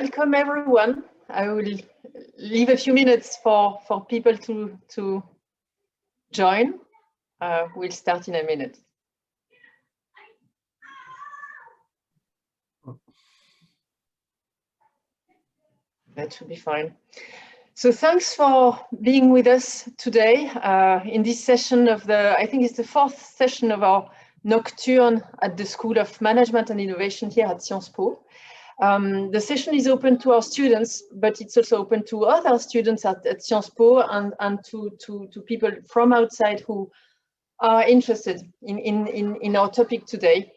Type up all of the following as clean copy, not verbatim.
welcome everyone. I will leave a few minutes for people to join. We'll start in a minute. That should be fine. So thanks for being with us today in this session of I think it's the 4th session of our Nocturne at the School of Management and Innovation here at Sciences Po. The session is open to our students, but it's also open to other students at Sciences Po and to people from outside who are interested in our topic today.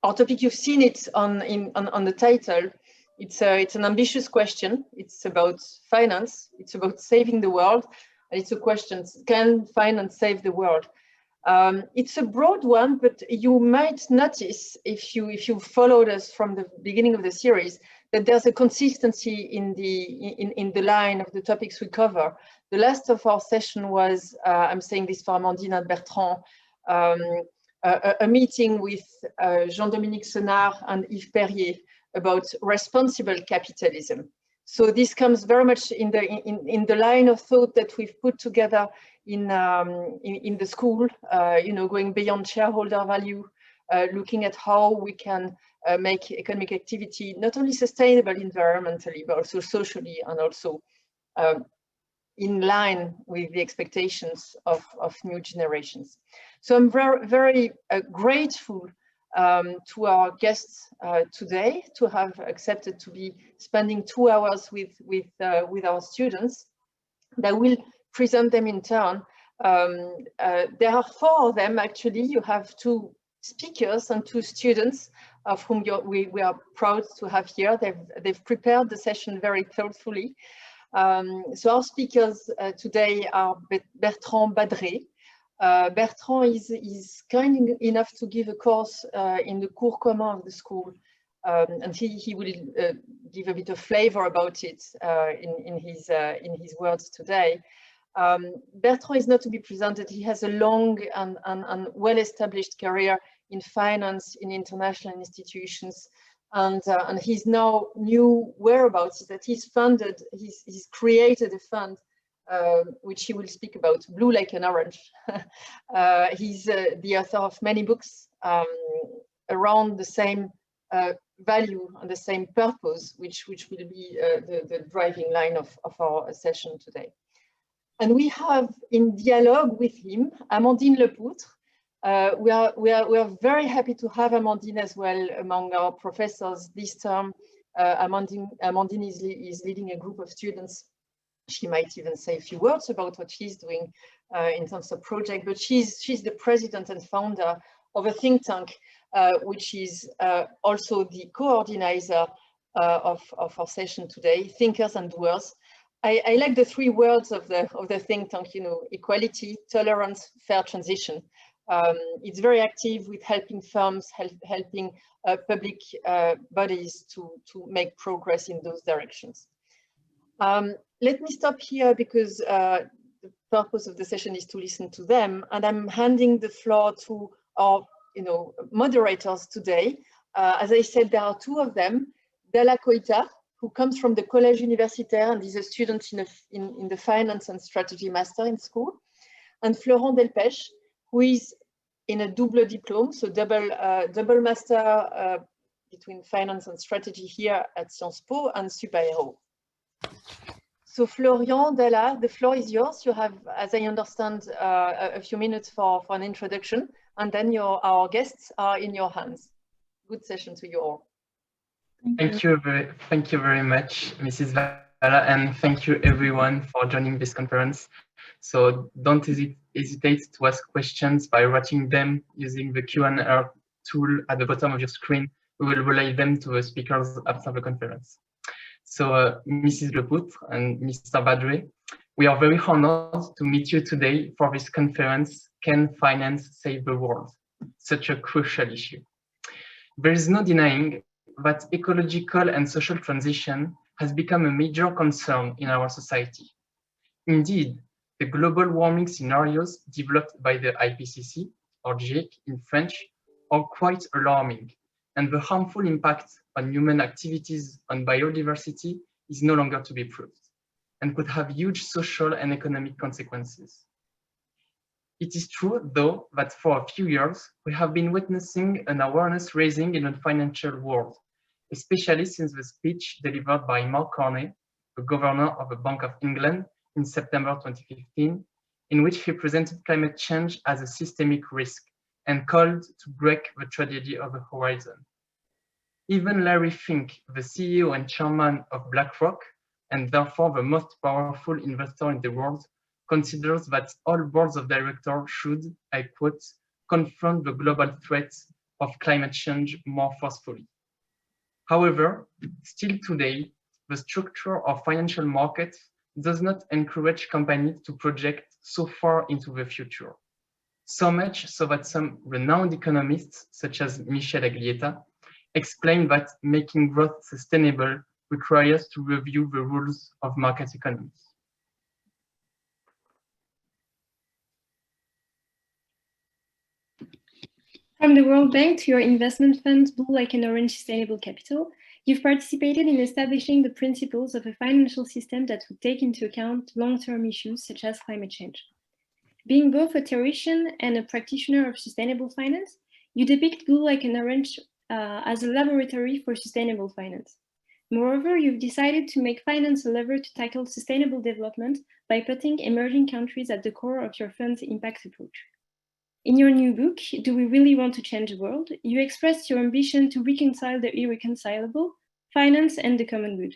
Our topic, you've seen it on the title. It's an ambitious question. It's about finance. It's about saving the world. And it's a question, can finance save the world? It's a broad one, but you might notice if you followed us from the beginning of the series that there's a consistency in the line of the topics we cover. The last of our session was, I'm saying this for Amandine and Bertrand, a meeting with Jean-Dominique Senard and Yves Perrier about responsible capitalism. So this comes very much in the line of thought that we've put together in the school, going beyond shareholder value, looking at how we can make economic activity not only sustainable environmentally, but also socially, and also in line with the expectations of new generations. So I'm very grateful to our guests today to have accepted to be spending 2 hours with our students. That will present them in turn. There are 4 of them actually. You have 2 speakers and 2 students of whom we are proud to have here. They've prepared the session very thoughtfully. So our speakers today are Bertrand Badré. Bertrand is kind enough to give a course in the cours commun of the school, and he will give a bit of flavor about it in his words today. Bertrand is not to be presented. He has a long and well-established career in finance in international institutions, and his now new whereabouts is that he's created a fund which he will speak about, Blue Like an Orange. He's the author of many books around the same value and the same purpose, which will be the driving line of our session today. And we have in dialogue with him, Amandine Lepoutre. We are very happy to have Amandine as well among our professors this term. Amandine is leading a group of students. She might even say a few words about what she's doing in terms of project, but she's the president and founder of a think tank, which is also the coordinator of our session today, Thinkers and Doers. I like the 3 words of the think tank, equality, tolerance, fair transition. It's very active with helping firms, helping public bodies to make progress in those directions. Let me stop here because the purpose of the session is to listen to them, and I'm handing the floor to our moderators today. As I said, there are 2 of them. Dalla Koita, who comes from the Collège Universitaire and is a student in the Finance and Strategy Master in school, and Florent Delpech, who is in a double diplôme, so double master between Finance and Strategy here at Sciences Po and Super-Héros. So Florian, Dalla, the floor is yours. You have, as I understand, a few minutes for an introduction, and then our guests are in your hands. Good session to you all. Thank you very much, Mrs. Valla, and thank you everyone for joining this conference. So don't hesitate to ask questions by writing them using the Q&A tool at the bottom of your screen. We will relay them to the speakers after the conference. So Mrs. Lepoutre and Mr. Badré, we are very honored to meet you today for this conference, Can Finance Save the World? Such a crucial issue. There is no denying that ecological and social transition has become a major concern in our society. Indeed, the global warming scenarios developed by the IPCC, or GIEC in French, are quite alarming, and the harmful impact on human activities on biodiversity is no longer to be proved and could have huge social and economic consequences. It is true, though, that for a few years, we have been witnessing an awareness raising in the financial world, especially since the speech delivered by Mark Carney, the governor of the Bank of England, in September 2015, in which he presented climate change as a systemic risk and called to break the tragedy of the horizon. Even Larry Fink, the CEO and chairman of BlackRock, and therefore the most powerful investor in the world, considers that all boards of directors should, I quote, confront the global threat of climate change more forcefully. However, still today, the structure of financial markets does not encourage companies to project so far into the future. So much so that some renowned economists, such as Michel Aglietta, explain that making growth sustainable requires to review the rules of market economics. From the World Bank to your investment fund, Blue Like an Orange Sustainable Capital, you've participated in establishing the principles of a financial system that would take into account long-term issues such as climate change. Being both a theoretician and a practitioner of sustainable finance, you depict Blue Like an Orange as a laboratory for sustainable finance. Moreover, you've decided to make finance a lever to tackle sustainable development by putting emerging countries at the core of your fund's impact approach. In your new book, Do We Really Want to Change the World?, you expressed your ambition to reconcile the irreconcilable, finance and the common good.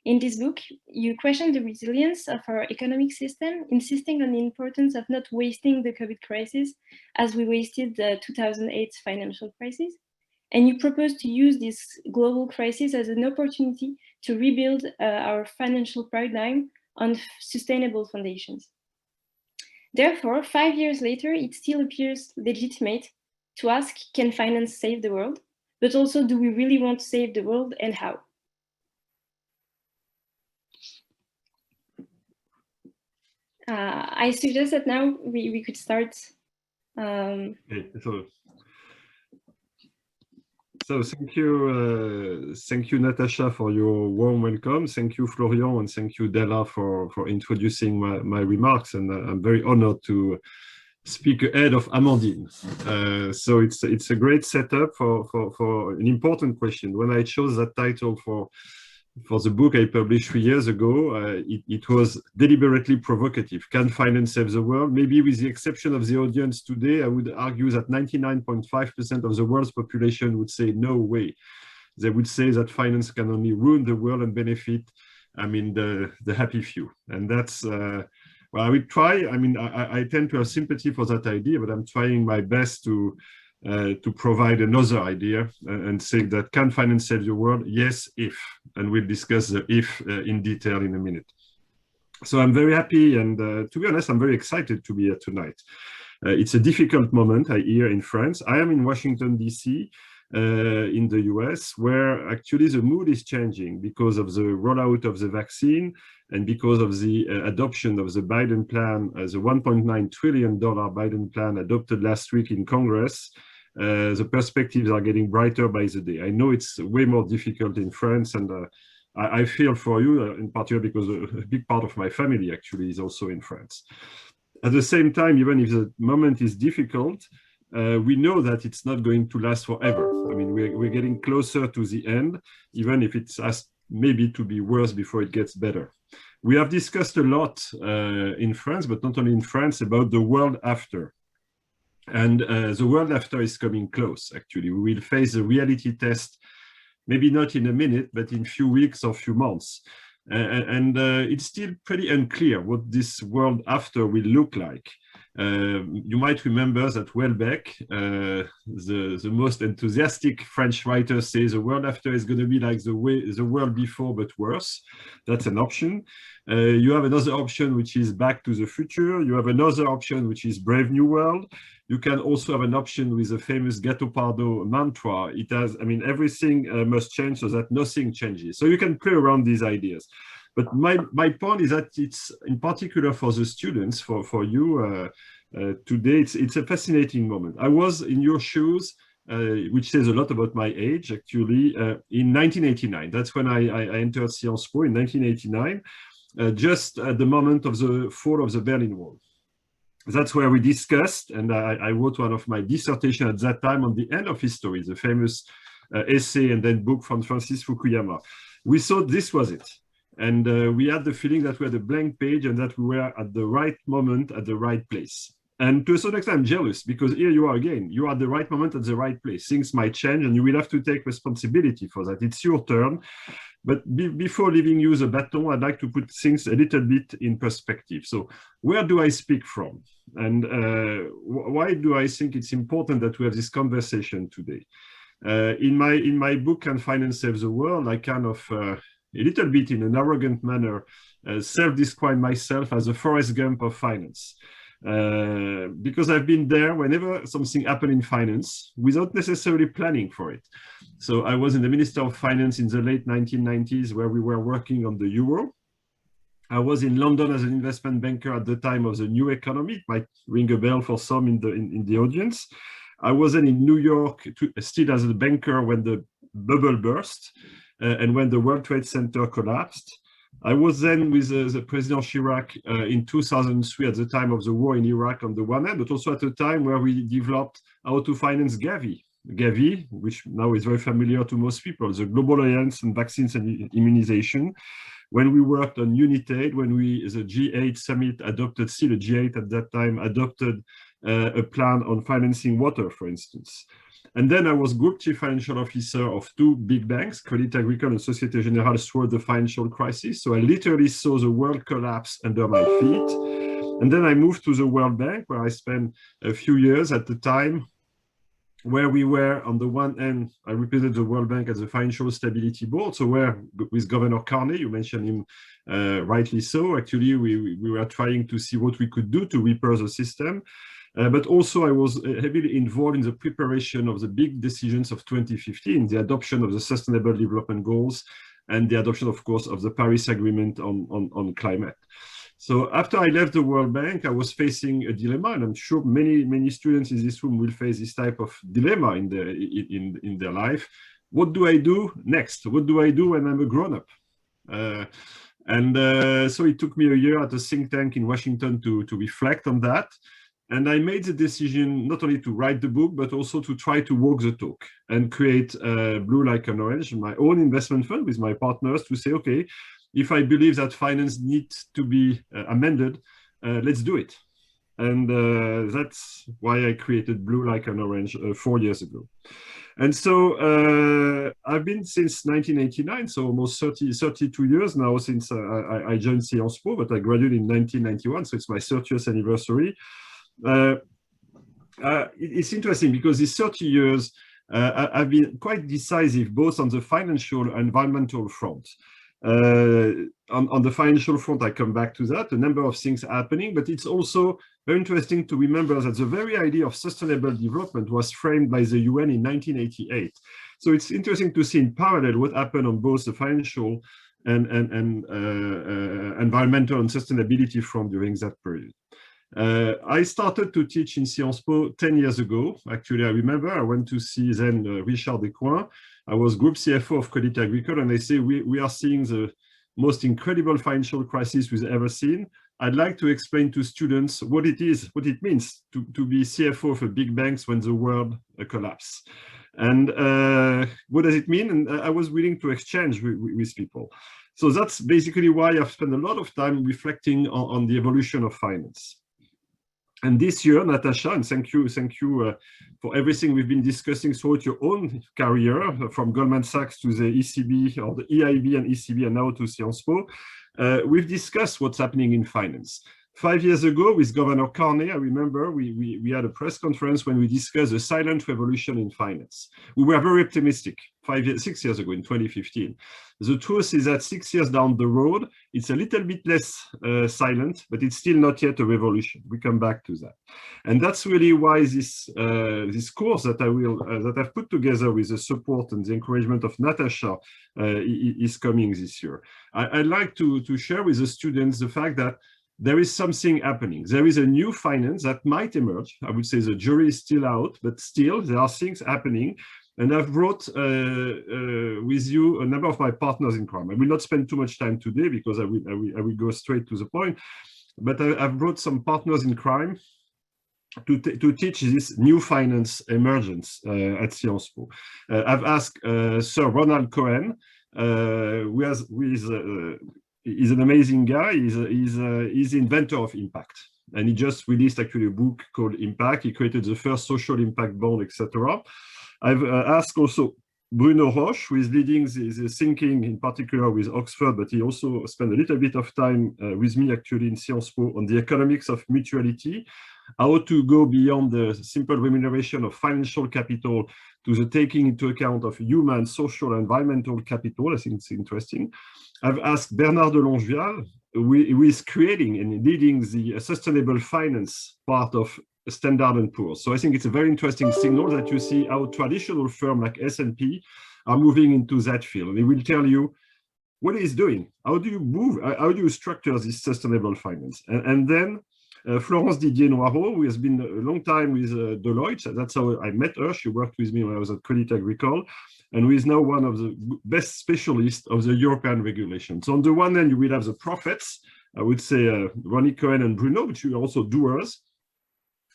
In this book, you question the resilience of our economic system, insisting on the importance of not wasting the COVID crisis as we wasted the 2008 financial crisis. And you propose to use this global crisis as an opportunity to rebuild our financial paradigm on sustainable foundations. Therefore, 5 years later, it still appears legitimate to ask, can finance save the world? But also, do we really want to save the world and how? I suggest that now we could start. Okay, so thank you, Natacha, for your warm welcome. Thank you, Florian, and thank you, Della, for introducing my remarks. And I'm very honored to speak ahead of Amandine. So it's a great setup for an important question. When I chose that title for the book I published 3 years ago, it was deliberately provocative. Can finance save the world? Maybe with the exception of the audience today, I would argue that 99.5% of the world's population would say no way. They would say that finance can only ruin the world and benefit, I mean, the happy few. And that's, well, I will try. I mean, I tend to have sympathy for that idea, but I'm trying my best to provide another idea and say that can finance save the world? Yes, if, and we'll discuss the if in detail in a minute. So I'm very happy, and to be honest, I'm very excited to be here tonight. It's a difficult moment here in France. I am in Washington, D.C., in the US, where actually the mood is changing because of the rollout of the vaccine and because of the adoption of the Biden plan, the $1.9 trillion Biden plan adopted last week in Congress. The perspectives are getting brighter by the day. I know it's way more difficult in France, and I feel for you in particular because a big part of my family actually is also in France. At the same time, even if the moment is difficult, we know that it's not going to last forever. I mean, we're getting closer to the end, even if it has maybe to be worse before it gets better. We have discussed a lot in France, but not only in France, about the world after. And the world after is coming close, actually. We will face the reality test, maybe not in a minute, but in few weeks or few months. And it's still pretty unclear what this world after will look like. You might remember that Welbeck, the most enthusiastic French writer, says the world after is going to be like the world before, but worse. That's an option. You have another option, which is Back to the Future. You have another option, which is Brave New World. You can also have an option with the famous Gattopardo mantra. It has, I mean, everything must change so that nothing changes. So you can play around these ideas. But my point is that it's, in particular for the students, for you today, it's a fascinating moment. I was in your shoes which says a lot about my age, actually, in 1989. That's when I entered Sciences Po in 1989, just at the moment of the fall of the Berlin Wall. That's where we discussed, and I wrote one of my dissertation at that time on the end of history, the famous essay and then book from Francis Fukuyama. We thought this was it. And we had the feeling that we had a blank page and that we were at the right moment at the right place. And to a certain extent, I'm jealous, because here you are again. You are at the right moment at the right place. Things might change and you will have to take responsibility for that. It's your turn. But before leaving you the baton, I'd like to put things a little bit in perspective. So where do I speak from? And why do I think it's important that we have this conversation today? In my book, Can Finance Save the World, I kind of, a little bit in an arrogant manner, self-describe myself as a Forrest Gump of finance. Because I've been there whenever something happened in finance without necessarily planning for it. So I was in the Minister of Finance in the late 1990s, where we were working on the euro. I was in London as an investment banker at the time of the new economy. It might ring a bell for some in the audience. I was then in New York, still as a banker, when the bubble burst and when the World Trade Center collapsed. I was then with the President Chirac in 2003 at the time of the war in Iraq on the one hand, but also at a time where we developed how to finance Gavi. Gavi, which now is very familiar to most people, the Global Alliance on Vaccines and Immunization. When we worked on UNITAID, when the G8 summit adopted, still a G8 at that time, adopted a plan on financing water, for instance. And then I was Group Chief Financial Officer of two big banks, Crédit Agricole and Société Générale, throughout the financial crisis. So I literally saw the world collapse under my feet. And then I moved to the World Bank, where I spent a few years at the time, where we were, on the one hand, I represented the World Bank as the Financial Stability Board. So where, with Governor Carney, you mentioned him rightly so, actually, we were trying to see what we could do to repair the system. But also I was heavily involved in the preparation of the big decisions of 2015, the adoption of the Sustainable Development Goals and the adoption, of course, of the Paris Agreement on climate. So after I left the World Bank, I was facing a dilemma, and I'm sure many students in this room will face this type of dilemma in their life. What do I do next? What do I do when I'm a grown-up? So it took me a year at a think tank in Washington to reflect on that. And I made the decision not only to write the book, but also to try to walk the talk and create Blue Like an Orange, my own investment fund with my partners, to say, okay, if I believe that finance needs to be amended, let's do it. And that's why I created Blue Like an Orange 4 years ago. And so I've been since 1989, so almost 32 years now since I joined Sciences Po, but I graduated in 1991, so it's my 30th anniversary. It's interesting because these 30 years have been quite decisive, both on the financial and environmental front. On the financial front, I come back to that, a number of things happening, but it's also very interesting to remember that the very idea of sustainable development was framed by the UN in 1988. So it's interesting to see in parallel what happened on both the financial and environmental and sustainability front during that period. I started to teach in Sciences Po 10 years ago. Actually, I remember I went to see then Richard Descoings. I was Group CFO of Crédit Agricole, and I say, we are seeing the most incredible financial crisis we've ever seen. I'd like to explain to students what it is, what it means to be CFO of a big banks when the world collapses. And what does it mean? And I was willing to exchange with people. So that's basically why I've spent a lot of time reflecting on the evolution of finance. And this year, Natacha, and thank you for everything we've been discussing throughout your own career, from Goldman Sachs to the ECB, or the EIB and ECB, and now to Sciences Po, we've discussed what's happening in finance. 5 years ago, with Governor Carney, I remember we had a press conference when we discussed the silent revolution in finance. We were very optimistic 6 years ago in 2015. The truth is that 6 years down the road, it's a little bit less silent, but it's still not yet a revolution. We come back to that. And that's really why this course that I've put together with the support and the encouragement of Natacha is coming this year. I'd like to share with the students the fact that there is something happening. There is a new finance that might emerge. I would say the jury is still out, but still there are things happening. And I've brought with you a number of my partners in crime. I will not spend too much time today because I will go straight to the point. But I've brought some partners in crime to teach this new finance emergence at Sciences Po. I've asked Sir Ronald Cohen, who is an amazing guy. He's the inventor of impact. And he just released actually a book called Impact. He created the first social impact bond, etc. I've asked also Bruno Roche, who is leading the thinking in particular with Oxford, but he also spent a little bit of time with me actually in Sciences Po on the economics of mutuality, how to go beyond the simple remuneration of financial capital to the taking into account of human, social, and environmental capital. I think it's interesting. I've asked Bernard de Longevial, who is creating and leading the sustainable finance part of Standard & Poor's. So I think it's a very interesting signal that you see how traditional firms like S&P are moving into that field. And he will tell you what he's doing. How do you move? How do you structure this sustainable finance? And then Florence Didier-Noireau, who has been a long time with Deloitte. That's how I met her. She worked with me when I was at Crédit Agricole, and who is now one of the best specialists of the European regulation. So on the one hand, you will have the prophets, I would say Ronnie Cohen and Bruno, which are also doers.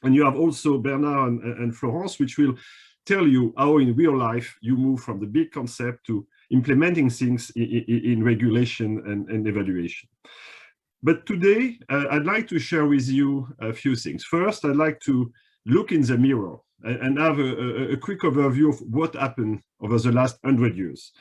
And you have also Bernard and Florence, which will tell you how in real life you move from the big concept to implementing things in regulation and evaluation. But today, I'd like to share with you a few things. First, I'd like to look in the mirror and have a quick overview of what happened over the last 100 years.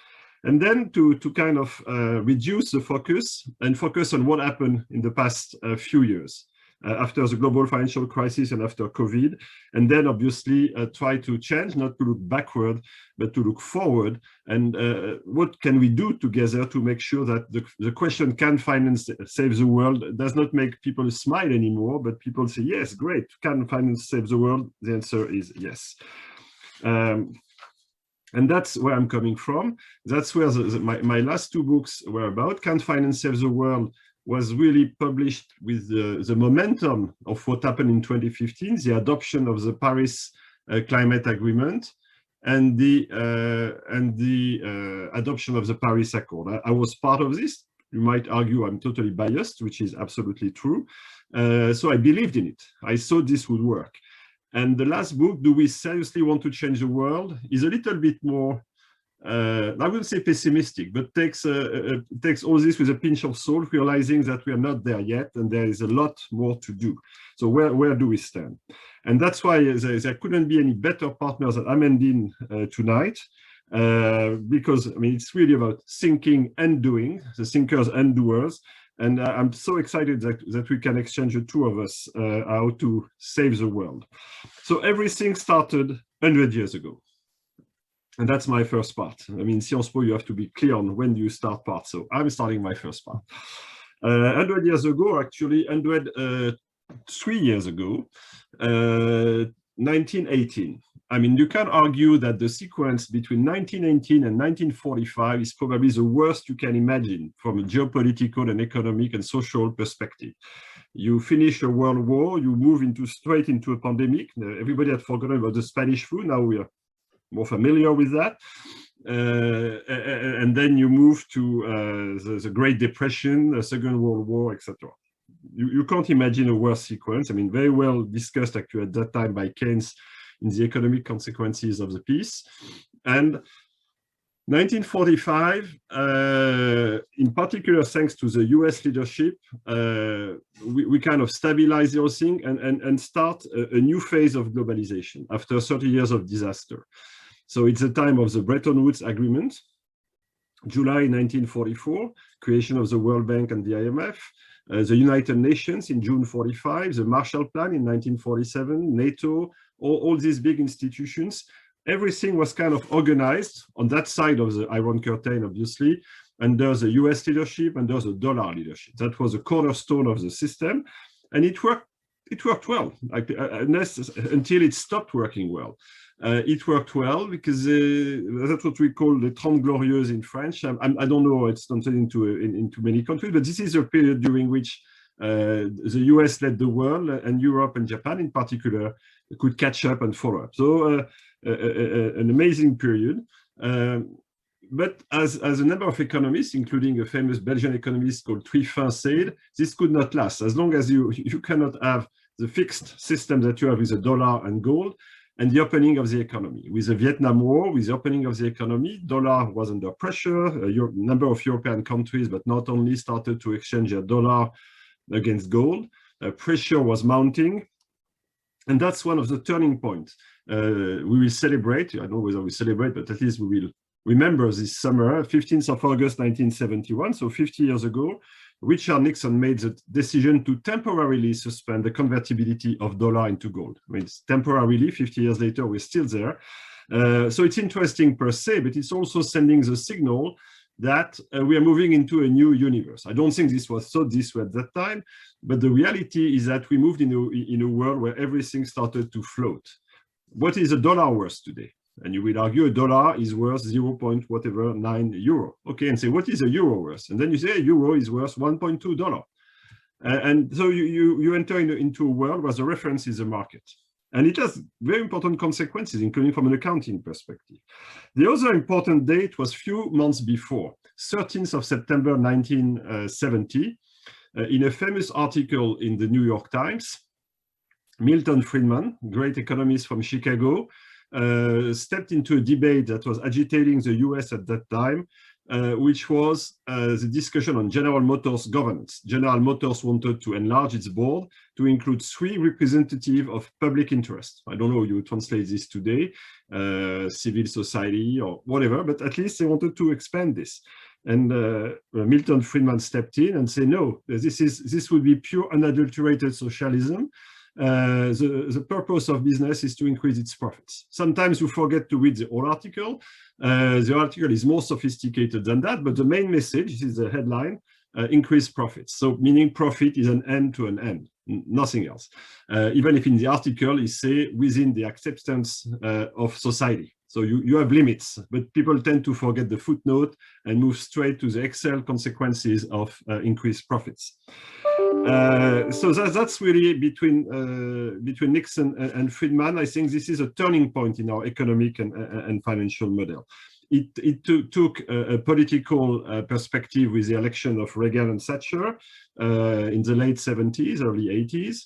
And then to kind of reduce the focus and focus on what happened in the past few years. After the global financial crisis and after COVID, and then obviously try to change, not to look backward, but to look forward. And what can we do together to make sure that the question, can finance save the world, does not make people smile anymore, but people say, yes, great, can finance save the world? The answer is yes. And that's where I'm coming from. That's where my last two books were about. Can Finance Save the World was really published with the momentum of what happened in 2015, the adoption of the Paris Climate Agreement and the adoption of the Paris Accord. I was part of this. You might argue I'm totally biased, which is absolutely true. So I believed in it. I thought this would work. And the last book, Do We Seriously Want to Change the World, is a little bit more, I wouldn't say pessimistic, but takes all this with a pinch of salt, realizing that we are not there yet and there is a lot more to do. So where do we stand? And that's why there couldn't be any better partners than Amandine tonight, because I mean, it's really about thinking and doing, the thinkers and doers. And I'm so excited that we can exchange, the two of us, how to save the world. So everything started 100 years ago. And that's my first part. I mean, Sciences Po, you have to be clear on when you start part. So I'm starting my first part. 100 years ago, actually 103 years ago, 1918. I mean, you can argue that the sequence between 1918 and 1945 is probably the worst you can imagine from a geopolitical and economic and social perspective. You finish a world war, you move straight into a pandemic. Everybody had forgotten about the Spanish flu. Now we are more familiar with that. And then you move to the Great Depression, the Second World War, etc. You can't imagine a worse sequence. I mean, very well discussed actually at that time by Keynes in the economic consequences of the peace. And 1945, in particular, thanks to the US leadership, we kind of stabilize the whole thing and start a new phase of globalization after 30 years of disaster. So it's the time of the Bretton Woods Agreement, July 1944, creation of the World Bank and the IMF, the United Nations in June 45, the Marshall Plan in 1947, NATO, all these big institutions. Everything was kind of organized on that side of the Iron Curtain, obviously, under the US leadership, under the dollar leadership. That was the cornerstone of the system. And it worked well, until it stopped working well. It worked well because that's what we call the Trente Glorieuses in French. I don't know, it's not into many countries, but this is a period during which the US led the world, and Europe and Japan in particular could catch up and follow up. So an amazing period. But as a number of economists, including a famous Belgian economist called Triffin said, this could not last. As long as you cannot have the fixed system that you have with the dollar and gold, and the opening of the economy. With the Vietnam War, with the opening of the economy, dollar was under pressure. A number of European countries, but not only, started to exchange their dollar against gold. Pressure was mounting. And that's one of the turning points. We will celebrate, I don't know whether we celebrate, but at least we will remember this summer, 15th of August, 1971, so 50 years ago, Richard Nixon made the decision to temporarily suspend the convertibility of dollar into gold. I mean, it's temporarily, 50 years later, we're still there. So it's interesting per se, but it's also sending the signal that we are moving into a new universe. I don't think this was thought this way at that time, but the reality is that we moved in a world where everything started to float. What is a dollar worth today? And you will argue a dollar is worth 0.9 euro. Okay, and say, what is a euro worth? And then you say a euro is worth $1.2. And so you enter into a world where the reference is the market. And it has very important consequences, including from an accounting perspective. The other important date was a few months before, 13th of September, 1970, in a famous article in the New York Times, Milton Friedman, great economist from Chicago, stepped into a debate that was agitating the US at that time, which was the discussion on General Motors governance. General Motors wanted to enlarge its board to include 3 representatives of public interest. I don't know how you translate this today, civil society or whatever, but at least they wanted to expand this. And Milton Friedman stepped in and said, no, this would be pure unadulterated socialism. The purpose of business is to increase its profits. Sometimes you forget to read the whole article. The article is more sophisticated than that, but the main message is the headline, increase profits. So meaning profit is an end to an end, nothing else. Even if in the article is say within the acceptance of society. So you have limits, but people tend to forget the footnote and move straight to the Excel consequences of increased profits. So that's really between Nixon and Friedman. I think this is a turning point in our economic and financial model. It took a political perspective with the election of Reagan and Thatcher in the late 70s, early 80s.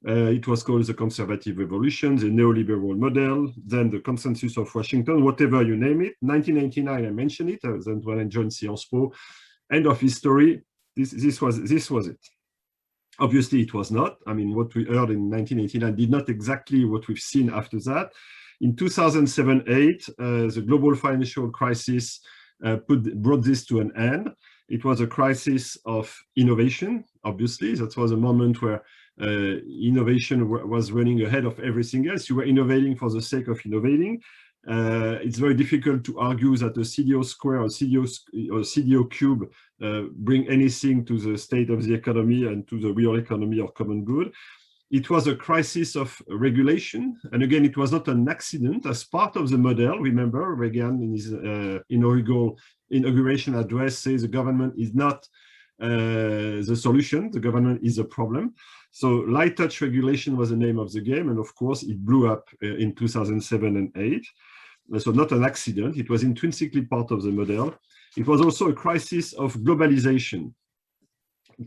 It was called the conservative revolution, the neoliberal model, then the consensus of Washington, whatever you name it. 1989, I mentioned it, then when I joined Sciences Po. End of history, this was it. Obviously, it was not. I mean, what we heard in 1989 did not exactly what we've seen after that. In 2007-8, the global financial crisis brought this to an end. It was a crisis of innovation, obviously. That was a moment where innovation was running ahead of everything else. You were innovating for the sake of innovating. It's very difficult to argue that a CDO square or CDO cube bring anything to the state of the economy and to the real economy or common good. It was a crisis of regulation. And again, it was not an accident. As part of the model, remember, Reagan in his inauguration address says the government is not the solution, the government is a problem. So light touch regulation was the name of the game. And of course, it blew up in 2007 and 8. So not an accident, it was intrinsically part of the model. It was also a crisis of globalization.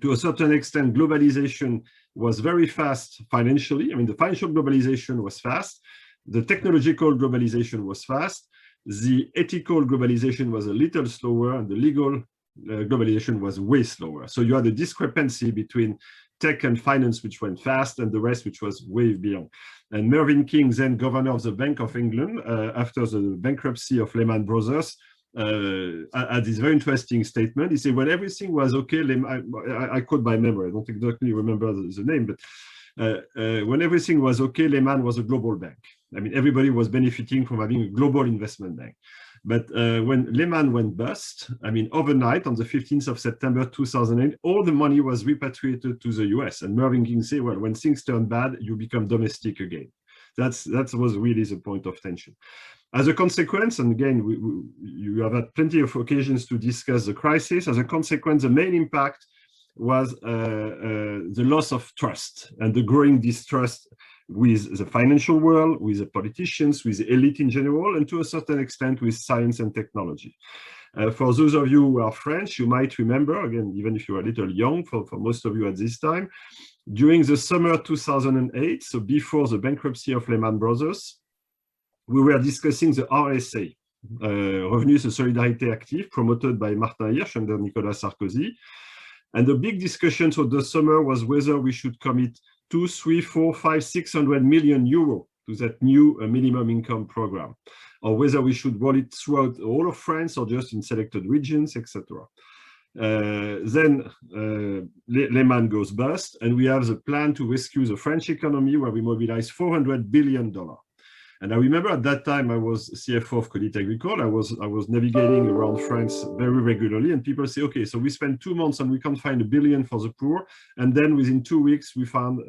To a certain extent, globalization was very fast financially. I mean, the financial globalization was fast. The technological globalization was fast. The ethical globalization was a little slower, and the legal globalization was way slower. So you had a discrepancy between tech and finance, which went fast, and the rest, which was way beyond. And Mervyn King, then governor of the Bank of England, after the bankruptcy of Lehman Brothers, had this very interesting statement. He said, when everything was okay, I quote by memory, I don't exactly remember the name, but when everything was okay, Lehman was a global bank. I mean, everybody was benefiting from having a global investment bank. But when Lehman went bust, I mean, overnight on the 15th of September 2008, all the money was repatriated to the US. And Mervyn King said, well, when things turn bad, you become domestic again. That was really the point of tension. As a consequence, and again, you have had plenty of occasions to discuss the crisis. As a consequence, the main impact was the loss of trust and the growing distrust with the financial world, with the politicians, with the elite in general, and to a certain extent with science and technology. For those of you who are French, you might remember, again, even if you're a little young, for most of you at this time, during the summer 2008, so before the bankruptcy of Lehman Brothers, we were discussing the RSA, Revenu de Solidarité Active, promoted by Martin Hirsch under Nicolas Sarkozy. And the big discussion for the summer was whether we should commit 2, 3, 4, 5, 600 million euro to that new minimum income program, or whether we should roll it throughout all of France or just in selected regions, etc. Then Lehman goes bust, and we have the plan to rescue the French economy, where we mobilize $400 billion. And I remember at that time I was CFO of Crédit Agricole. I was navigating around France very regularly, and people say, okay, so we spent 2 months and we can't find $1 billion for the poor, and then within 2 weeks we found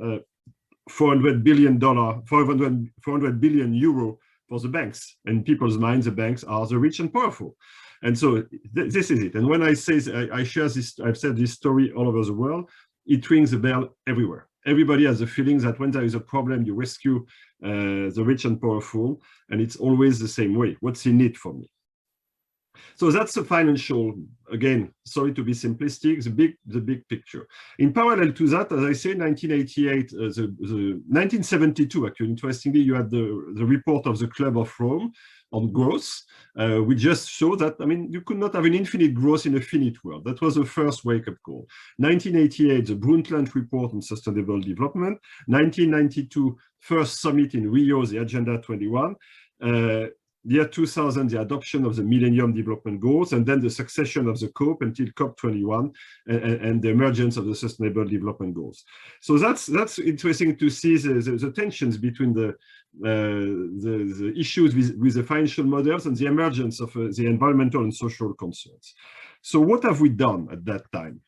$400 billion euro for the banks. And in people's minds, the banks are the rich and powerful. And so this is it. And when I say I share this, I've said this story all over the world, it rings a bell everywhere. Everybody has a feeling that when there is a problem, you rescue the rich and powerful, and it's always the same way. What's in it for me? So that's the financial, again, sorry to be simplistic, the big picture. In parallel to that, as I say, 1988, 1972, actually, interestingly, you had the report of the Club of Rome on growth. We just show that, I mean, you could not have an infinite growth in a finite world. That was the first wake-up call. 1988, the Brundtland Report on Sustainable Development. 1992, first summit in Rio, the Agenda 21. Year 2000, the adoption of the Millennium Development Goals, and then the succession of the COP until COP21 and the emergence of the Sustainable Development Goals. So that's interesting to see the tensions between the issues with the financial models and the emergence of the environmental and social concerns. So what have we done at that time?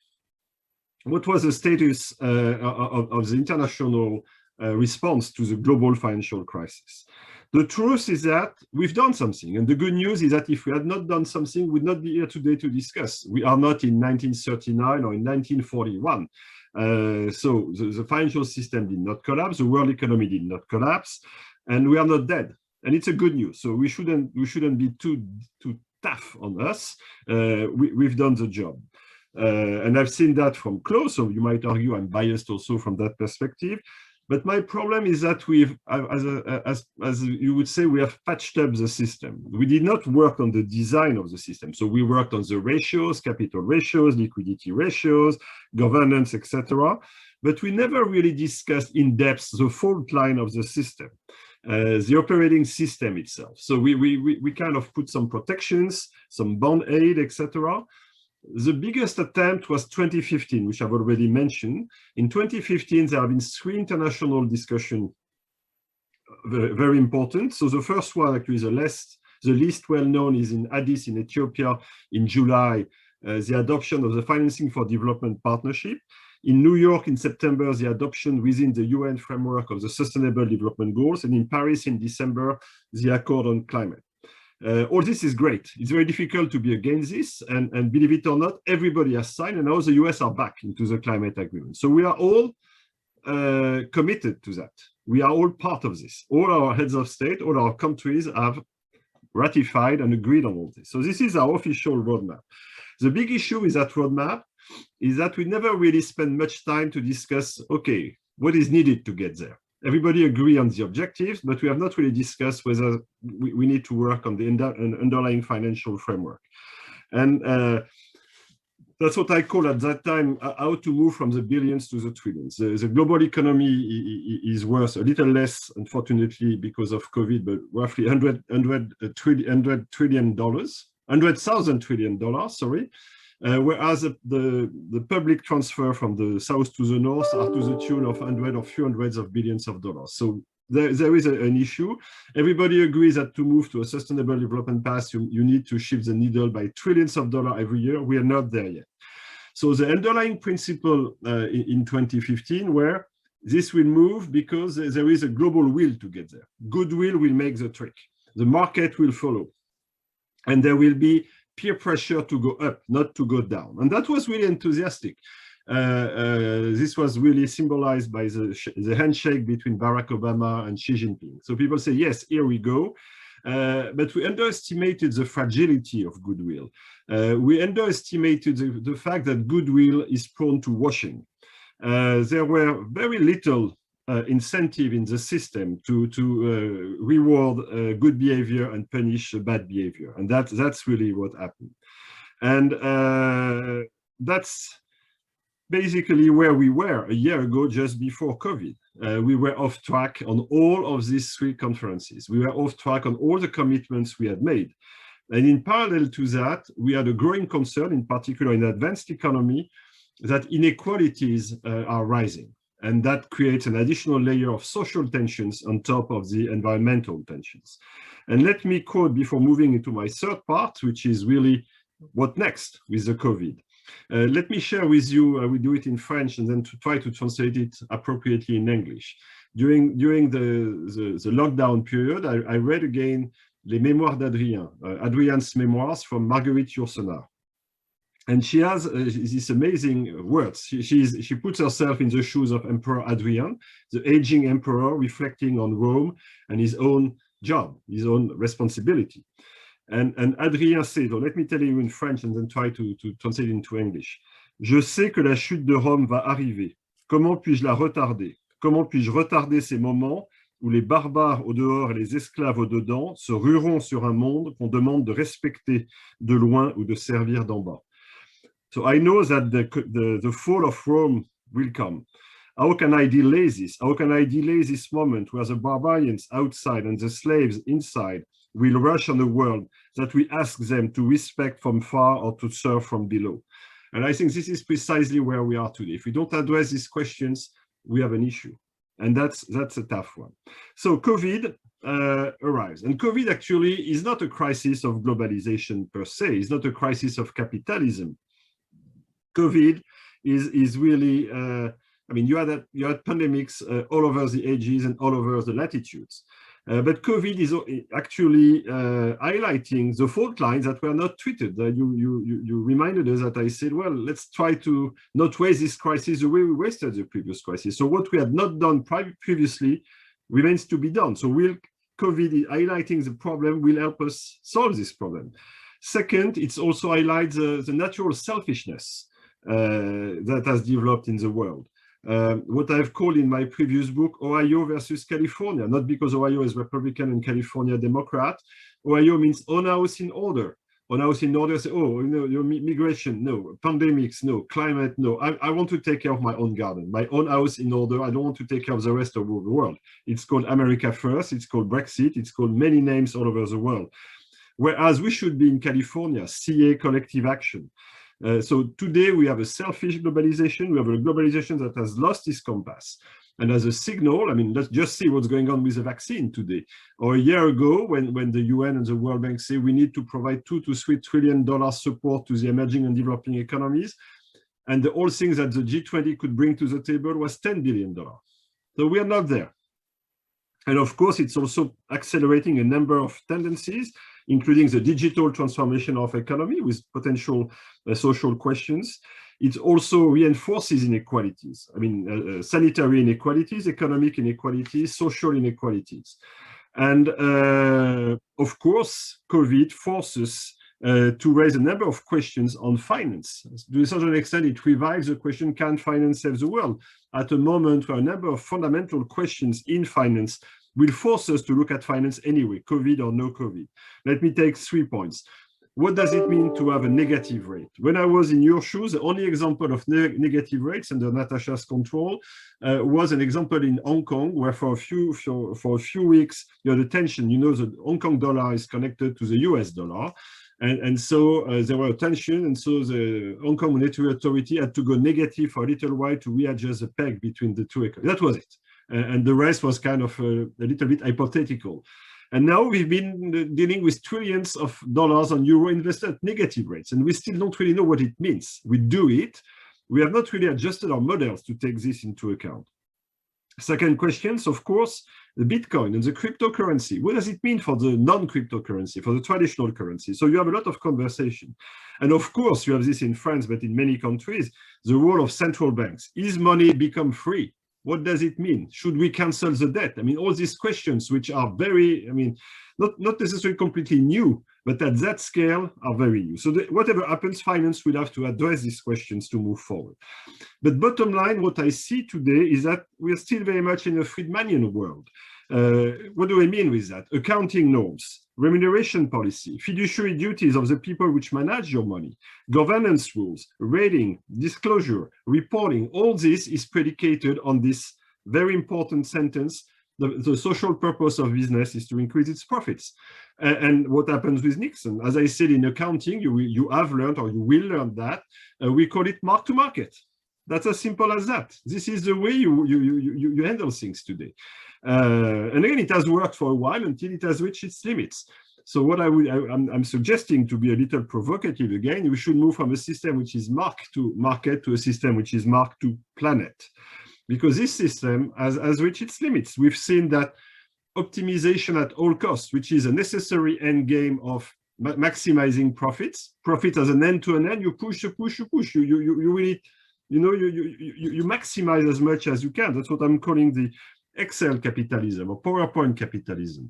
What was the status of the international response to the global financial crisis? The truth is that we've done something, and the good news is that if we had not done something, we'd not be here today to discuss. We are not in 1939 or in 1941. So the financial system did not collapse, the world economy did not collapse, and we are not dead. And it's a good news. So we shouldn't be too tough on us. We've done the job. And I've seen that from close, so you might argue I'm biased also from that perspective. But my problem is that we've, as you would say, we have patched up the system. We did not work on the design of the system. So we worked on the ratios, capital ratios, liquidity ratios, governance, etc. But we never really discussed in depth the fault line of the system, the operating system itself. So we kind of put some protections, some bond aid, etc. The biggest attempt was 2015, which I've already mentioned. In 2015, there have been 3 international discussions, very important. So the first one, actually, the least well-known, is in Addis in Ethiopia in July, the adoption of the Financing for Development Partnership. In New York in September, the adoption within the UN framework of the Sustainable Development Goals, and in Paris in December, the Accord on Climate. All this is great. It's very difficult to be against this, and believe it or not, everybody has signed, and now the US are back into the climate agreement. So we are all committed to that. We are all part of this. All our heads of state, all our countries have ratified and agreed on all this. So this is our official roadmap. The big issue with that roadmap is that we never really spend much time to discuss, okay, what is needed to get there. Everybody agree on the objectives, but we have not really discussed whether we need to work on the underlying financial framework. And that's what I call at that time how to move from the billions to the trillions. The global economy is worth a little less, unfortunately, because of COVID, but roughly $100,000 trillion, sorry. Whereas the public transfer from the south to the north are to the tune of hundreds or few hundreds of billions of dollars. So there is an issue. Everybody agrees that to move to a sustainable development path, you need to shift the needle by trillions of dollars every year. We are not there yet. So the underlying principle in 2015 were this will move because there is a global will to get there. Goodwill will make the trick. The market will follow. And there will be peer pressure to go up, not to go down. And that was really enthusiastic. This was really symbolized by the handshake between Barack Obama and Xi Jinping. So people say, yes, here we go. But we underestimated the fragility of goodwill. We underestimated the fact that goodwill is prone to washing. There were very little incentive in the system to reward good behavior and punish bad behavior. And that's really what happened. And that's basically where we were a year ago, just before COVID. We were off track on all of these 3 conferences. We were off track on all the commitments we had made. And in parallel to that, we had a growing concern, in particular in advanced economy, that inequalities are rising. And that creates an additional layer of social tensions on top of the environmental tensions. And let me quote before moving into my third part, which is really what next with the COVID. Let me share with you, we do it in French and then to try to translate it appropriately in English. During the lockdown period, I read again Les Mémoires d'Adrien, Adrian's memoirs from Marguerite Yourcenar. And she has these amazing words. She puts herself in the shoes of Emperor Adrian, the aging emperor reflecting on Rome and his own job, his own responsibility. And Adrien said, let me tell you in French and then try to translate it into English. Je sais que la chute de Rome va arriver. Comment puis-je la retarder? Comment puis-je retarder ces moments où les barbares au dehors et les esclaves au dedans se rueront sur un monde qu'on demande de respecter de loin ou de servir d'en bas? So I know that the fall of Rome will come. How can I delay this? How can I delay this moment where the barbarians outside and the slaves inside will rush on a world that we ask them to respect from far or to serve from below? And I think this is precisely where we are today. If we don't address these questions, we have an issue. And that's a tough one. So COVID arrives. And COVID actually is not a crisis of globalization per se. It's not a crisis of capitalism. COVID is really, you had pandemics all over the ages and all over the latitudes. But COVID is actually highlighting the fault lines that were not treated. You reminded us that I said, well, let's try to not waste this crisis the way we wasted the previous crisis. So what we had not done previously remains to be done. So COVID highlighting the problem will help us solve this problem. Second, it's also highlights the natural selfishness that has developed in the world. What I've called in my previous book, Ohio versus California, not because Ohio is Republican and California Democrat. Ohio means own house in order. Own house in order, say, oh, your migration, no, pandemics, no, climate, no. I want to take care of my own garden, my own house in order. I don't want to take care of the rest of the world. It's called America First, it's called Brexit, it's called many names all over the world. Whereas we should be in California, CA, collective action. So today we have a selfish globalization. We have a globalization that has lost its compass. And as a signal, let's just see what's going on with the vaccine today. Or a year ago, when the UN and the World Bank say we need to provide $2 to $3 trillion support to the emerging and developing economies, and the whole thing that the G20 could bring to the table was $10 billion. So we are not there. And of course, it's also accelerating a number of tendencies, including the digital transformation of economy with potential social questions. It also reinforces inequalities. Sanitary inequalities, economic inequalities, social inequalities. And of course, COVID forces to raise a number of questions on finance. To a certain extent, it revives the question, can finance save the world? At a moment where a number of fundamental questions in finance will force us to look at finance anyway, COVID or no COVID. Let me take 3 points. What does it mean to have a negative rate? When I was in your shoes, the only example of negative rates under Natacha's control was an example in Hong Kong, where for a few weeks, you had a tension. The Hong Kong dollar is connected to the US dollar. And so there were tension, and so the Hong Kong Monetary Authority had to go negative for a little while to readjust the peg between the two economies. That was it. And the rest was kind of a little bit hypothetical. And now we've been dealing with trillions of dollars on euro invested at negative rates, and we still don't really know what it means. We do it. We have not really adjusted our models to take this into account. Second questions, of course, the Bitcoin and the cryptocurrency. What does it mean for the non-cryptocurrency, for the traditional currency? So you have a lot of conversation. And of course, you have this in France, but in many countries, the role of central banks. Is money become free? What does it mean? Should we cancel the debt? I mean, all these questions, which are very, I mean, not necessarily completely new, but at that scale are very new. So whatever happens, finance will have to address these questions to move forward. But bottom line, what I see today is that we are still very much in a Friedmanian world. What do I mean with that? Accounting norms, remuneration policy, fiduciary duties of the people which manage your money, governance rules, rating, disclosure, reporting, all this is predicated on this very important sentence. The social purpose of business is to increase its profits. And what happens with Nixon? As I said, in accounting, you have learned, or you will learn that, we call it mark to market. That's as simple as that. This is the way you handle things today. And again, it has worked for a while until it has reached its limits. So what I'm suggesting, to be a little provocative again, we should move from a system which is mark to market to a system which is mark to planet. Because this system has reached its limits. We've seen that optimization at all costs, which is a necessary end game of maximizing profits. Profit as an end to an end, you push, you really, you maximize as much as you can. That's what I'm calling the Excel capitalism or PowerPoint capitalism.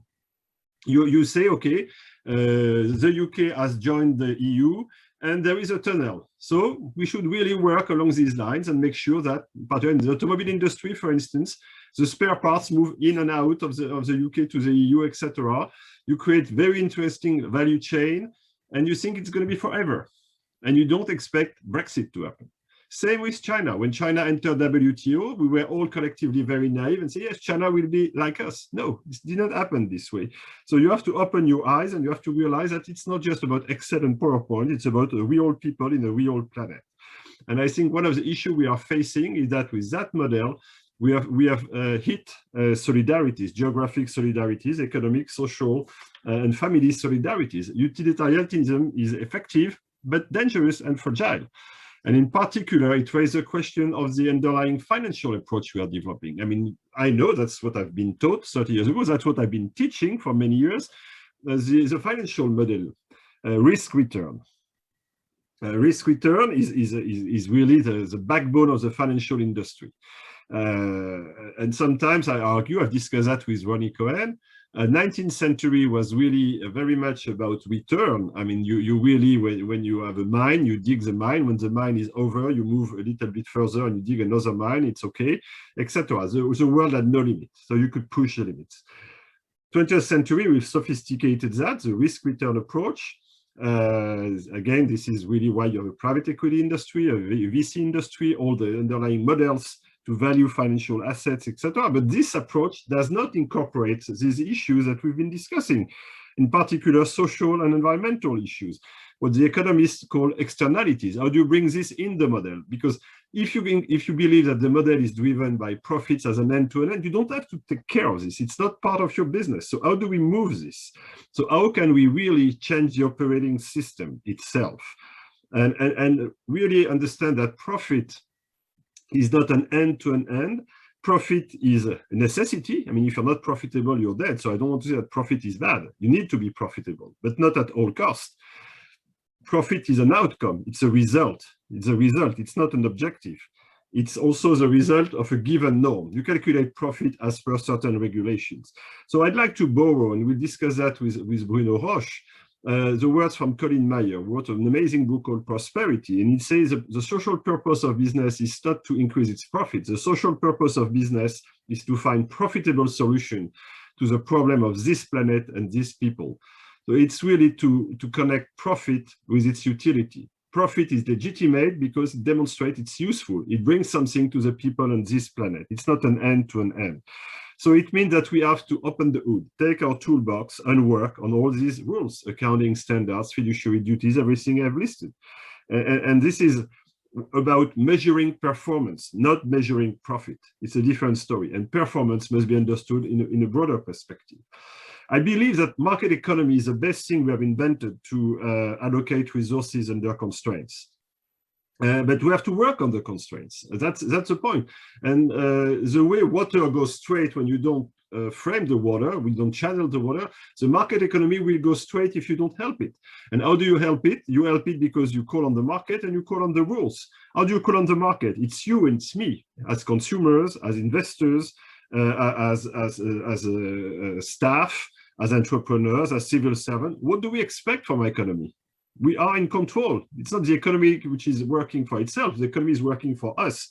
You say, okay, the UK has joined the EU and there is a tunnel. So we should really work along these lines and make sure that, particularly in the automobile industry, for instance, the spare parts move in and out of the UK to the EU, etc. You create very interesting value chain and you think it's going to be forever. And you don't expect Brexit to happen. Same with China. When China entered WTO, we were all collectively very naive and say, yes, China will be like us. No, this did not happen this way. So you have to open your eyes and you have to realize that it's not just about Excel and PowerPoint, it's about real people in a real planet. And I think one of the issues we are facing is that with that model, we have hit solidarities, geographic solidarities, economic, social, and family solidarities. Utilitarianism is effective, but dangerous and fragile. And in particular, it raises a question of the underlying financial approach we are developing. I mean, I know that's what I've been taught 30 years ago. That's what I've been teaching for many years. The financial model, risk return. Risk return is really the backbone of the financial industry. And sometimes I argue, I've discussed that with Ronnie Cohen, 19th century was really very much about return. I mean, you really, when you have a mine, you dig the mine. When the mine is over, you move a little bit further and you dig another mine, it's okay, etc. The world had no limit, so you could push the limits. 20th century, we've sophisticated that, the risk return approach. Again, this is really why you have a private equity industry, a VC industry, all the underlying models to value financial assets, etc. But this approach does not incorporate these issues that we've been discussing, in particular social and environmental issues, what the economists call externalities. How do you bring this in the model? Because if you believe that the model is driven by profits as an end-to-end, you don't have to take care of this. It's not part of your business. So how do we move this? So how can we really change the operating system itself and really understand that profit is not an end-to-end. Profit is a necessity. I mean, if you're not profitable, you're dead. So I don't want to say that profit is bad. You need to be profitable, but not at all costs. Profit is an outcome. It's a result. It's a result. It's not an objective. It's also the result of a given norm. You calculate profit as per certain regulations. So I'd like to borrow, and we'll discuss that with Bruno Roche, the words from Colin Mayer, who wrote an amazing book called Prosperity. And he says that the social purpose of business is not to increase its profits. The social purpose of business is to find profitable solution to the problem of this planet and these people. So it's really to connect profit with its utility. Profit is legitimate because it demonstrates it's useful. It brings something to the people on this planet. It's not an end to an end. So it means that we have to open the hood, take our toolbox and work on all these rules, accounting standards, fiduciary duties, everything I've listed. And this is about measuring performance, not measuring profit. It's a different story. And performance must be understood in a broader perspective. I believe that market economy is the best thing we have invented to allocate resources under constraints. But we have to work on the constraints. That's the point. And the way water goes straight when you don't frame the water, we don't channel the water, the market economy will go straight if you don't help it. And how do you help it? You help it because you call on the market and you call on the rules. How do you call on the market? It's you and it's me, as consumers, as investors, as staff, as entrepreneurs, as civil servants. What do we expect from our economy? We are in control. It's not the economy which is working for itself. The economy is working for us.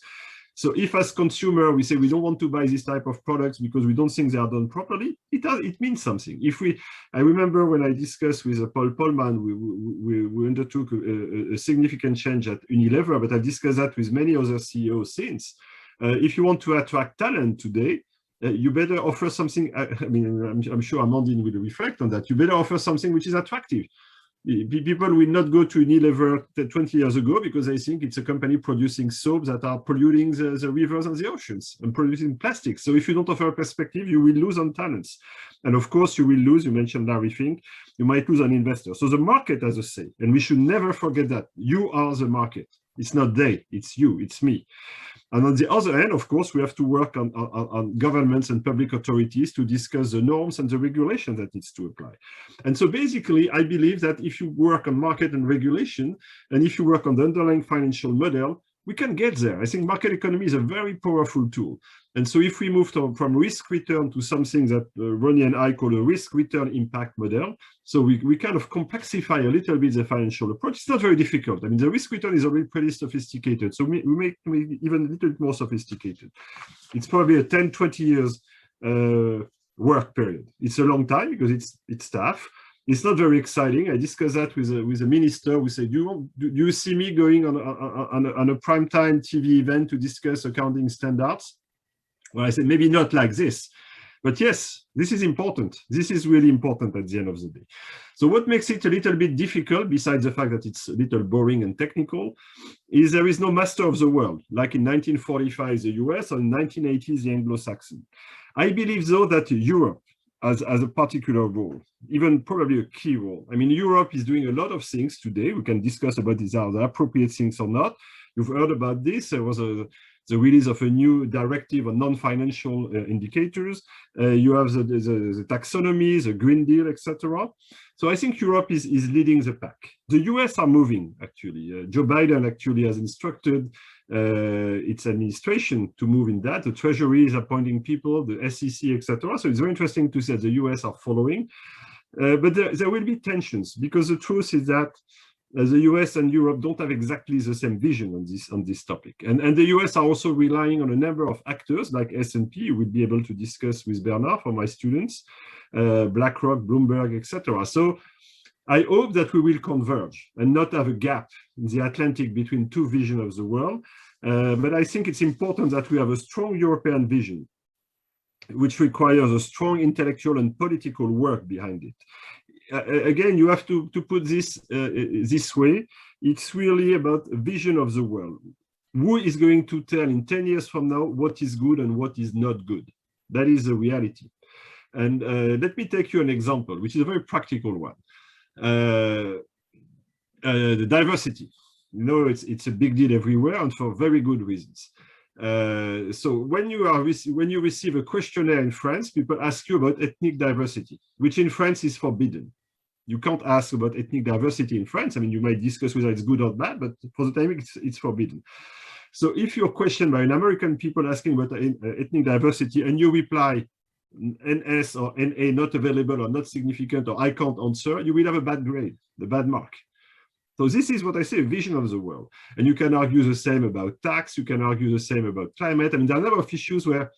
So if as consumer we say we don't want to buy this type of products because we don't think they are done properly, it means something. I remember when I discussed with Paul Polman, we undertook a significant change at Unilever, but I discussed that with many other CEOs since. If you want to attract talent today, you better offer something. I mean, I'm sure Amandine will reflect on that. You better offer something which is attractive. People will not go to Unilever 20 years ago because they think it's a company producing soaps that are polluting the rivers and the oceans and producing plastics. So if you don't offer a perspective, you will lose on talents. And of course, you will lose, you mentioned Larry Fink, you might lose on investors. So the market has a say, and we should never forget that. You are the market. It's not they, it's you, it's me. And on the other hand, of course, we have to work on governments and public authorities to discuss the norms and the regulation that needs to apply. And so basically, I believe that if you work on market and regulation, and if you work on the underlying financial model, we can get there. I think market economy is a very powerful tool. And so if we move from risk return to something that Ronnie and I call a risk return impact model, so we kind of complexify a little bit the financial approach. It's not very difficult. I mean, the risk return is already pretty sophisticated. So we make even a little bit more sophisticated. It's probably a 10, 20 years work period. It's a long time because it's tough. It's not very exciting. I discussed that with a minister. We say, do you see me going on a primetime TV event to discuss accounting standards? Well, I said, maybe not like this. But yes, this is important. This is really important at the end of the day. So what makes it a little bit difficult, besides the fact that it's a little boring and technical, is there is no master of the world, like in 1945, the US, or in 1980s, the Anglo-Saxon. I believe, though, that Europe has a particular role, even probably a key role. I mean, Europe is doing a lot of things today. We can discuss about these are the appropriate things or not. You've heard about this. There was the release of a new directive on non-financial indicators. You have the taxonomy, the Green Deal, etc. So I think Europe is leading the pack. The US are moving, actually. Joe Biden actually has instructed its administration to move in that. The Treasury is appointing people, the SEC, etc. So it's very interesting to see that the US are following. But there will be tensions, because the truth is that the US and Europe don't have exactly the same vision on this topic. And the US are also relying on a number of actors like S&P. We'll be able to discuss with Bernard for my students, BlackRock, Bloomberg, etc. So I hope that we will converge and not have a gap in the Atlantic between two visions of the world. But I think it's important that we have a strong European vision, which requires a strong intellectual and political work behind it. Again, you have to put this this way. It's really about a vision of the world. Who is going to tell in 10 years from now what is good and what is not good? That is the reality. And let me take you an example, which is a very practical one. The diversity. You know, it's a big deal everywhere, and for very good reasons. So when you receive a questionnaire in France, people ask you about ethnic diversity, which in France is forbidden. You can't ask about ethnic diversity in France. I mean, you might discuss whether it's good or bad, but for the time it's forbidden. So if you're questioned by an American people asking about ethnic diversity and you reply NS or NA not available or not significant or I can't answer, you will have a bad grade, the bad mark. So this is what I say, a vision of the world. And you can argue the same about tax, you can argue the same about climate. I mean, there are a number of issues where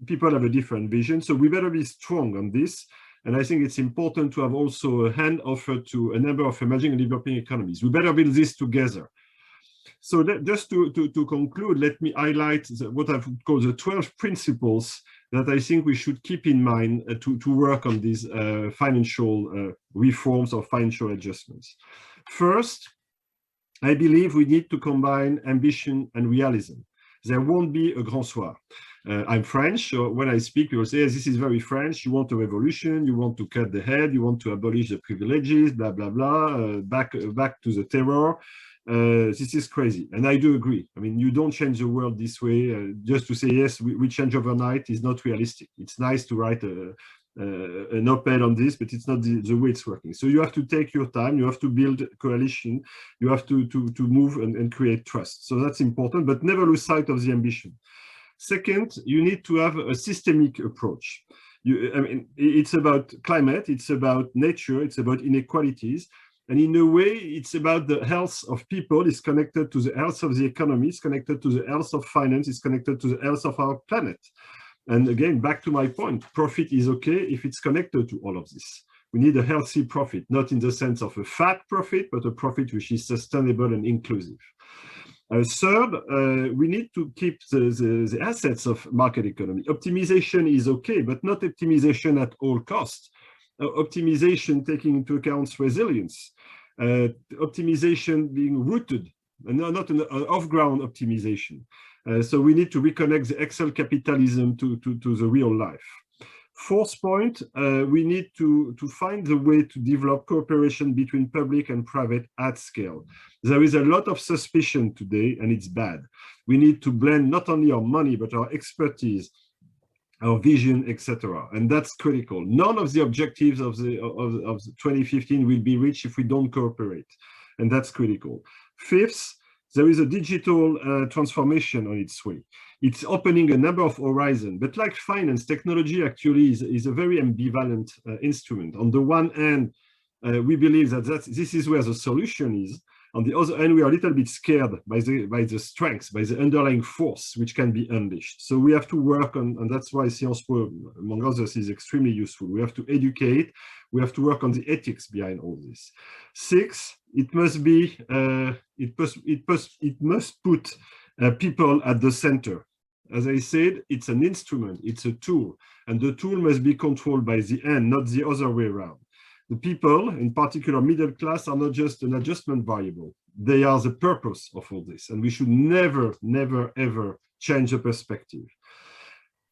people have a different vision. So we better be strong on this. And I think it's important to have also a hand offered to a number of emerging and developing economies. We better build this together. So just to conclude, let me highlight what I've called the 12 principles that I think we should keep in mind to work on these financial reforms or financial adjustments. First, I believe we need to combine ambition and realism. There won't be a grand soir. I'm French, so when I speak, people say, this is very French. You want a revolution, you want to cut the head, you want to abolish the privileges, blah, blah, blah, back to the terror. This is crazy. And I do agree. I mean, you don't change the world this way. Just to say, yes, we change overnight is not realistic. It's nice to write an op-ed on this, but it's not the way it's working. So you have to take your time, you have to build coalition, you have to move and create trust. So that's important, but never lose sight of the ambition. Second, you need to have a systemic approach. I mean, it's about climate, it's about nature, it's about inequalities. And in a way, it's about the health of people, it's connected to the health of the economy, it's connected to the health of finance, it's connected to the health of our planet. And again, back to my point, profit is okay if it's connected to all of this. We need a healthy profit, not in the sense of a fat profit, but a profit which is sustainable and inclusive. Third, we need to keep the assets of market economy. Optimization is okay, but not optimization at all costs. Optimization taking into account resilience. Optimization being rooted, and not an off-ground optimization. So we need to reconnect the Excel capitalism to the real life. Fourth point, we need to find the way to develop cooperation between public and private at scale. There is a lot of suspicion today, and it's bad. We need to blend not only our money, but our expertise, our vision, etc. And that's critical. None of the objectives of 2015 will be reached if we don't cooperate. And that's critical. Fifth, there is a digital transformation on its way. It's opening a number of horizons, but like finance, technology actually is a very ambivalent instrument. On the one hand, we believe that this is where the solution is. On the other hand, we are a little bit scared by the strengths, by the underlying force which can be unleashed. So we have to work on, and that's why Sciences Po, among others, is extremely useful. We have to educate, we have to work on the ethics behind all this. Six, it must be, it must put people at the center. As I said, it's an instrument, it's a tool, and the tool must be controlled by the end, not the other way around. The people, in particular middle class, are not just an adjustment variable. They are the purpose of all this, and we should never, never, ever change the perspective.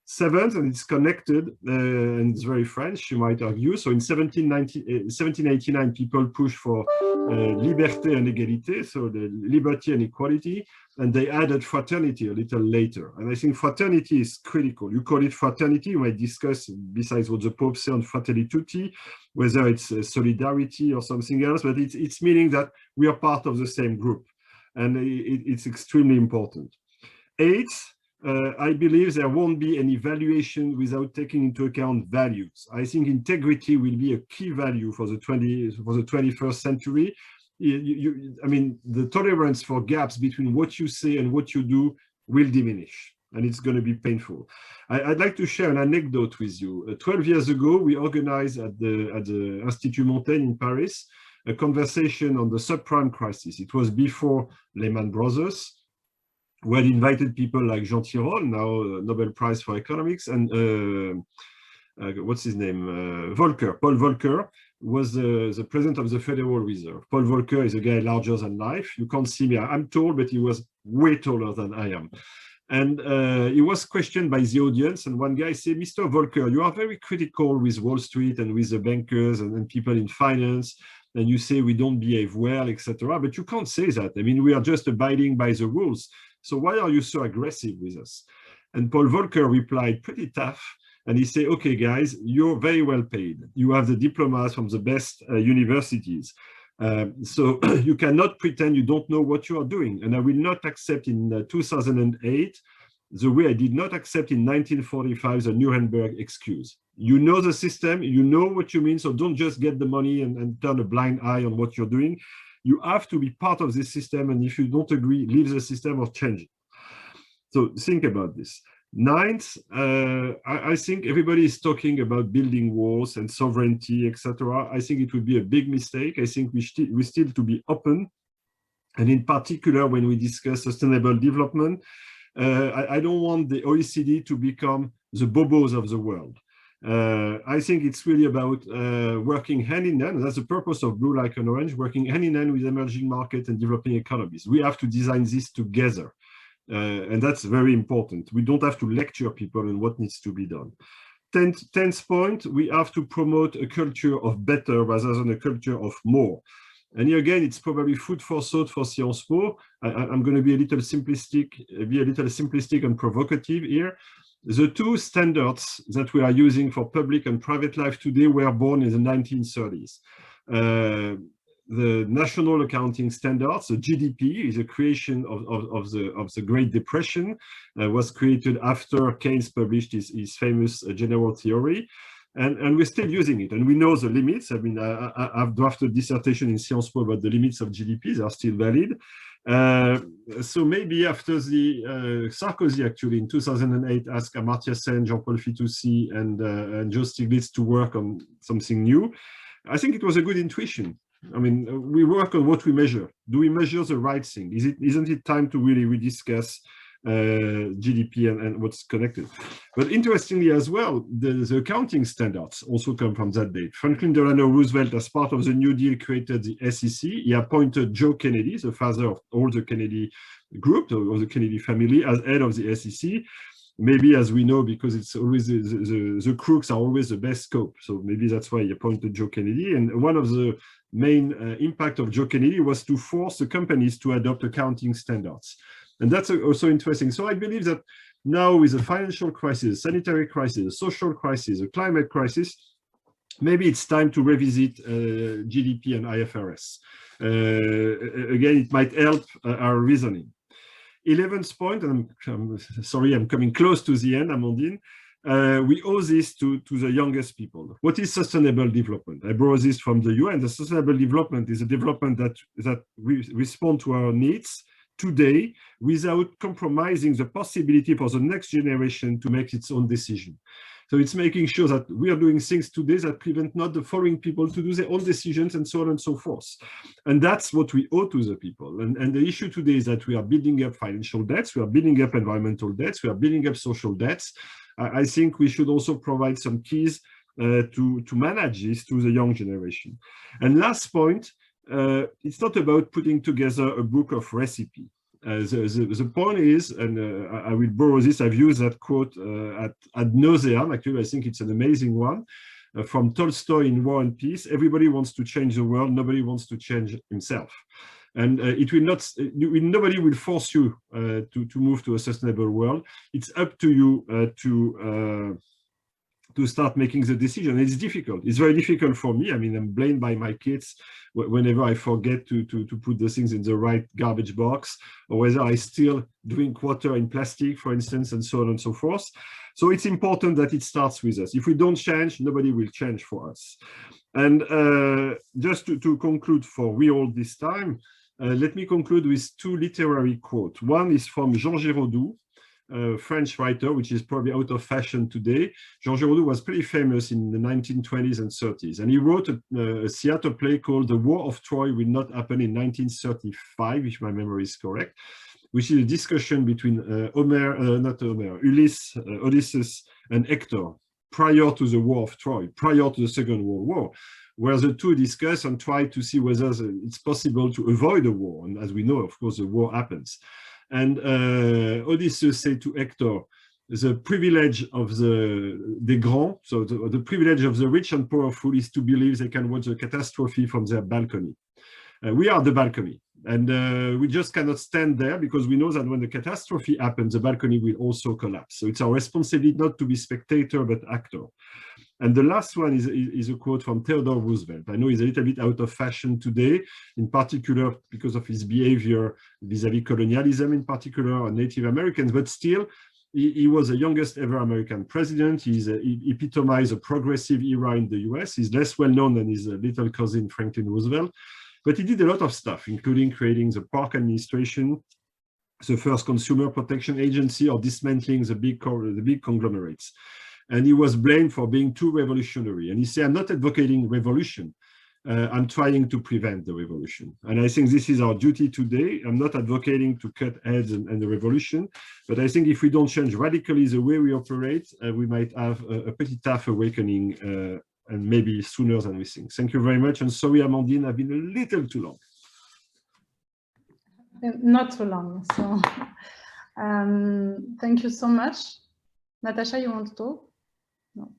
Seventh, and it's connected, and it's very French, you might argue. So in 1789, people pushed for liberté and égalité, so the liberty and equality, and they added fraternity a little later. And I think fraternity is critical. You call it fraternity, you might discuss, besides what the Pope said on Fratelli Tutti, whether it's solidarity or something else, but it's meaning that we are part of the same group. And it's extremely important. Eighth, I believe there won't be any valuation without taking into account values. I think integrity will be a key value for the 21st century. I mean, the tolerance for gaps between what you say and what you do will diminish, and it's going to be painful. I'd like to share an anecdote with you. 12 years ago, we organized at the Institut Montaigne in Paris a conversation on the subprime crisis. It was before Lehman Brothers. We had invited people like Jean Tirole, now Nobel Prize for Economics, and what's his name? Volcker. Paul Volcker was the president of the Federal Reserve. Paul Volcker is a guy larger than life. You can't see me. I'm tall, but he was way taller than I am. And he was questioned by the audience, and one guy said, Mr. Volcker, you are very critical with Wall Street and with the bankers and people in finance, and you say we don't behave well, etc. But you can't say that. I mean, we are just abiding by the rules. So why are you so aggressive with us? And Paul Volcker replied pretty tough. And he said, okay, guys, you're very well paid. You have the diplomas from the best universities. So you cannot pretend you don't know what you are doing. And I will not accept in 2008 the way I did not accept in 1945 the Nuremberg excuse. You know the system, you know what you mean, so don't just get the money and turn a blind eye on what you're doing. You have to be part of this system, and if you don't agree, leave the system or change it. So think about this. Ninth, I think everybody is talking about building walls and sovereignty, etc. I think it would be a big mistake. I think we still to be open, and in particular when we discuss sustainable development, I don't want the OECD to become the bobos of the world. I think it's really about working hand in hand. That's the purpose of Blue Like an Orange, working hand in hand with emerging markets and developing economies. We have to design this together. And that's very important. We don't have to lecture people on what needs to be done. 10th point, we have to promote a culture of better rather than a culture of more. And here again, it's probably food for thought for Sciences Po. I'm going to be a little simplistic and provocative here. The two standards that we are using for public and private life today were born in the 1930s. The national accounting standards, the GDP, is a creation of the Great Depression, was created after Keynes published his famous general theory. And we're still using it, and we know the limits. I mean, I've drafted a dissertation in Sciences Po about the limits of GDP. They are still valid. So maybe after the Sarkozy, actually, in 2008, asked Amartya Sen, Jean-Paul Fitoussi, and Joe Stiglitz to work on something new, I think it was a good intuition. I mean, we work on what we measure. Do we measure the right thing? Isn't it time to really rediscuss GDP and what's connected? But interestingly as well, the accounting standards also come from that date. Franklin Delano Roosevelt, as part of the New Deal, created the SEC. He appointed Joe Kennedy, the father of all the Kennedy group, or the Kennedy family, as head of the SEC. Maybe, as we know, because it's always the crooks are always the best scope. So maybe that's why he appointed Joe Kennedy. And one of the main impact of Joe Kennedy was to force the companies to adopt accounting standards. And that's also interesting. So I believe that now, with the financial crisis, sanitary crisis, social crisis, a climate crisis, maybe it's time to revisit GDP and IFRS. Again, it might help our reasoning. 11th point, and I'm sorry, I'm coming close to the end, Amandine. We owe this to the youngest people. What is sustainable development? I borrow this from the UN. The sustainable development is a development that responds to our needs today without compromising the possibility for the next generation to make its own decision. So it's making sure that we are doing things today that prevent not the following people to do their own decisions, and so on and so forth. And that's what we owe to the people. And the issue today is that we are building up financial debts, we are building up environmental debts, we are building up social debts. I think we should also provide some keys to manage this to the young generation. And last point, it's not about putting together a book of recipe. The point is, and I will borrow this, I've used that quote ad nauseam. Actually, I think it's an amazing one, from Tolstoy in War and Peace. Everybody wants to change the world, nobody wants to change himself. And it will not, nobody will force you to move to a sustainable world. It's up to you to start making the decision. It's difficult. It's very difficult for me. I mean, I'm blamed by my kids whenever I forget to put the things in the right garbage box, or whether I still drink water in plastic, for instance, and so on and so forth. So it's important that it starts with us. If we don't change, nobody will change for us. And just to conclude for we all this time, let me conclude with two literary quotes. One is from Jean Giraudoux, a French writer, which is probably out of fashion today. Jean Giraudoux was pretty famous in the 1920s and 30s, and he wrote a theater play called The War of Troy Will Not Happen in 1935, if my memory is correct, which is a discussion between Ulysses, Odysseus, and Hector prior to the War of Troy, prior to the Second World War, where the two discuss and try to see whether it's possible to avoid a war. And as we know, of course, the war happens. And Odysseus said to Hector, the privilege of the grands, so the privilege of the rich and powerful, is to believe they can watch the catastrophe from their balcony. We are the balcony, and we just cannot stand there, because we know that when the catastrophe happens, the balcony will also collapse. So it's our responsibility not to be spectator, but actor. And the last one is a quote from Theodore Roosevelt. I know he's a little bit out of fashion today, in particular because of his behavior vis-à-vis colonialism, in particular Native Americans, but still, he was the youngest ever American president. He epitomized a progressive era in the US. He's less well known than his little cousin, Franklin Roosevelt, but he did a lot of stuff, including creating the Park Administration, the first consumer protection agency, or dismantling the big conglomerates. And he was blamed for being too revolutionary. And he said, I'm not advocating revolution. I'm trying to prevent the revolution. And I think this is our duty today. I'm not advocating to cut heads and the revolution, but I think if we don't change radically the way we operate, we might have a pretty tough awakening, and maybe sooner than we think. Thank you very much. And sorry, Amandine, I've been a little too long. Not too long. So Thank you so much. Natasha, you want to talk? No.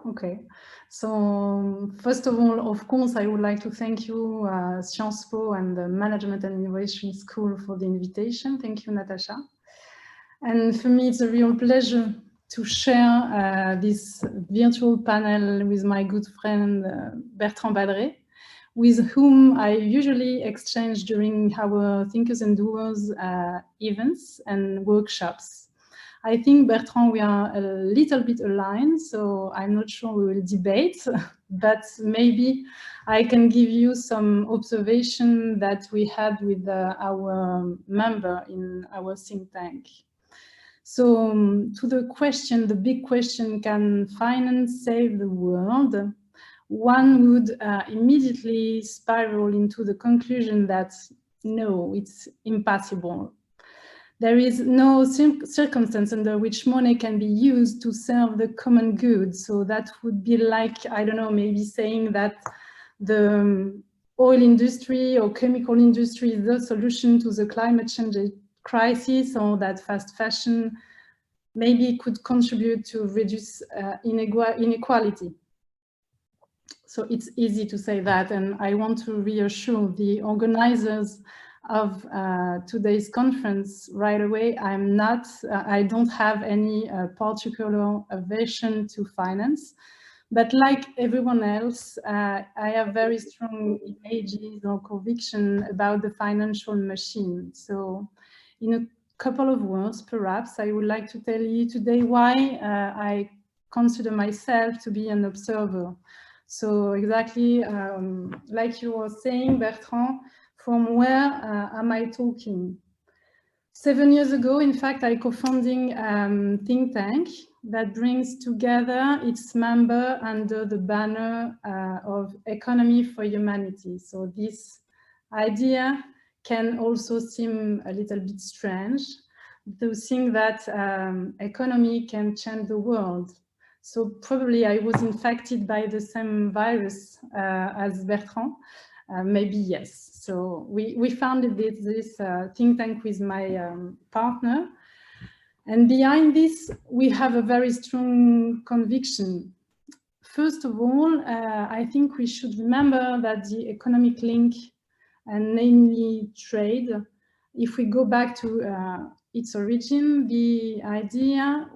Okay. So first of all, of course, I would like to thank you, Sciences Po and the Management and Innovation School for the invitation. Thank you, Natasha. And for me, it's a real pleasure to share this virtual panel with my good friend, Bertrand Badré, with whom I usually exchange during our Thinkers and Doers events and workshops. I think, Bertrand, we are a little bit aligned, so I'm not sure we will debate, but maybe I can give you some observation that we had with our member in our think tank. So to the question, the big question, can finance save the world? One would immediately spiral into the conclusion that no, it's impossible. There is no circumstance under which money can be used to serve the common good. So that would be like, I don't know, maybe saying that the oil industry or chemical industry is the solution to the climate change crisis, or that fast fashion maybe could contribute to reduce inequality. So it's easy to say that, and I want to reassure the organizers of today's conference right away. I don't have any particular aversion to finance, but like everyone else, I have very strong images or conviction about the financial machine. So in a couple of words, perhaps, I would like to tell you today why I consider myself to be an observer. So exactly like you were saying, Bertrand, from where am I talking? 7 years ago, in fact, I co-founded a think tank that brings together its member under the banner of Economy for Humanity. So this idea can also seem a little bit strange, to think that economy can change the world. So probably I was infected by the same virus as Bertrand. Maybe yes. So we founded this think tank with my partner. And behind this, we have a very strong conviction. First of all, I think we should remember that the economic link, and namely trade, if we go back to its origin, the idea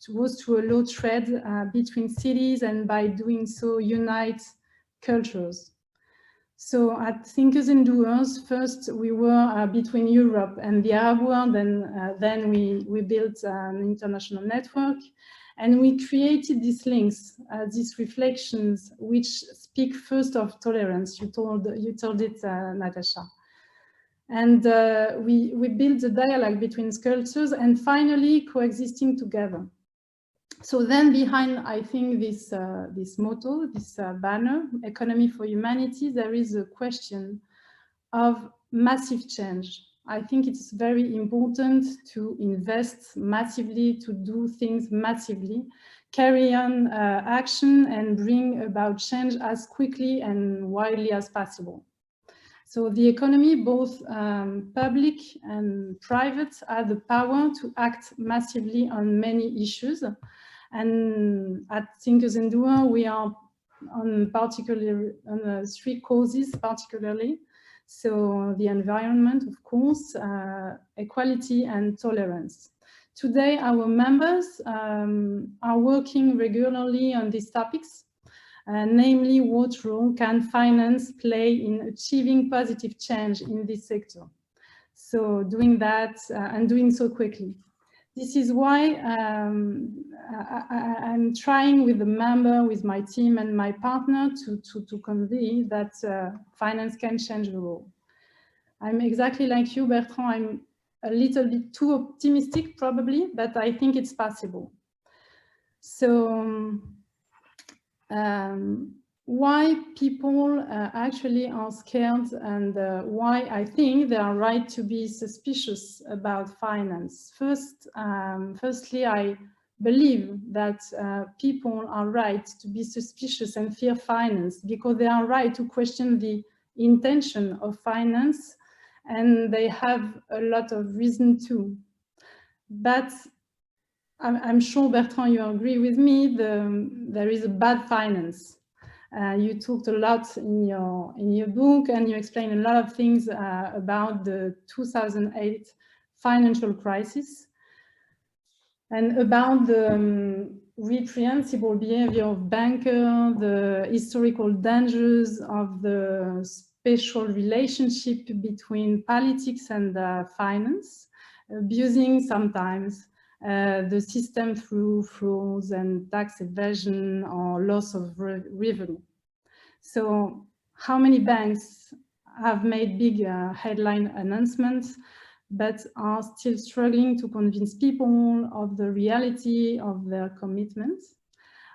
was to allow trade between cities, and by doing so unite cultures. So at Thinkers and Doers, first we were between Europe and the Arab world, and then we built an international network, and we created these links, these reflections, which speak first of tolerance. You told it, Natasha. And we built a dialogue between cultures and finally coexisting together. So then behind, I think, this motto, this banner, Economy for Humanity, there is a question of massive change. I think it's very important to invest massively, to do things massively, carry on action, and bring about change as quickly and widely as possible. So the economy, both public and private, have the power to act massively on many issues. And at Thinkers and Doers, we are on three causes particularly. So the environment, of course, equality and tolerance. Today, our members are working regularly on these topics, namely what role can finance play in achieving positive change in this sector. So doing that and doing so quickly. This is why I'm trying with the member, with my team and my partner to convey that finance can change the world. I'm exactly like you, Bertrand. I'm a little bit too optimistic probably, but I think it's possible. So why people actually are scared, and why I think they are right to be suspicious about finance. Firstly, I believe that people are right to be suspicious and fear finance because they are right to question the intention of finance, and they have a lot of reason to. but I'm sure, Bertrand, you agree with me, there is a bad finance. You talked a lot in your book, and you explained a lot of things about the 2008 financial crisis and about the reprehensible behavior of bankers, the historical dangers of the special relationship between politics and finance, abusing sometimes the system through frauds and tax evasion or loss of revenue. So how many banks have made big headline announcements but are still struggling to convince people of the reality of their commitments?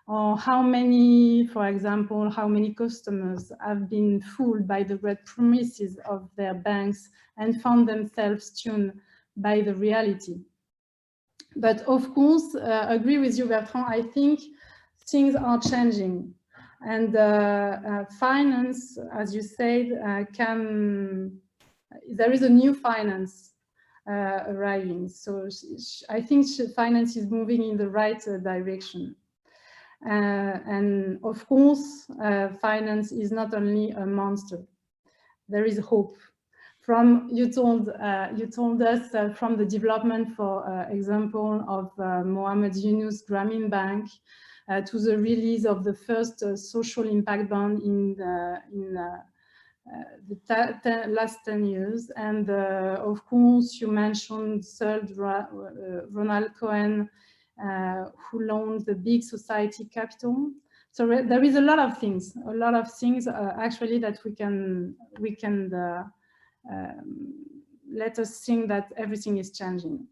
Or how many, for example, how many customers have been fooled by the red promises of their banks and found themselves tuned by the reality? But of course, agree with you, Bertrand, I think things are changing. And finance, as you said, there is a new finance arriving. So I think finance is moving in the right direction. And of course, finance is not only a monster. There is hope. You told us from the development, for example, of Mohammed Yunus Grameen Bank to the release of the first social impact bond in the last 10 years. And of course, you mentioned Sir Ronald Cohen, who launched the Big Society Capital. So there is a lot of things actually that we can let us think that everything is changing.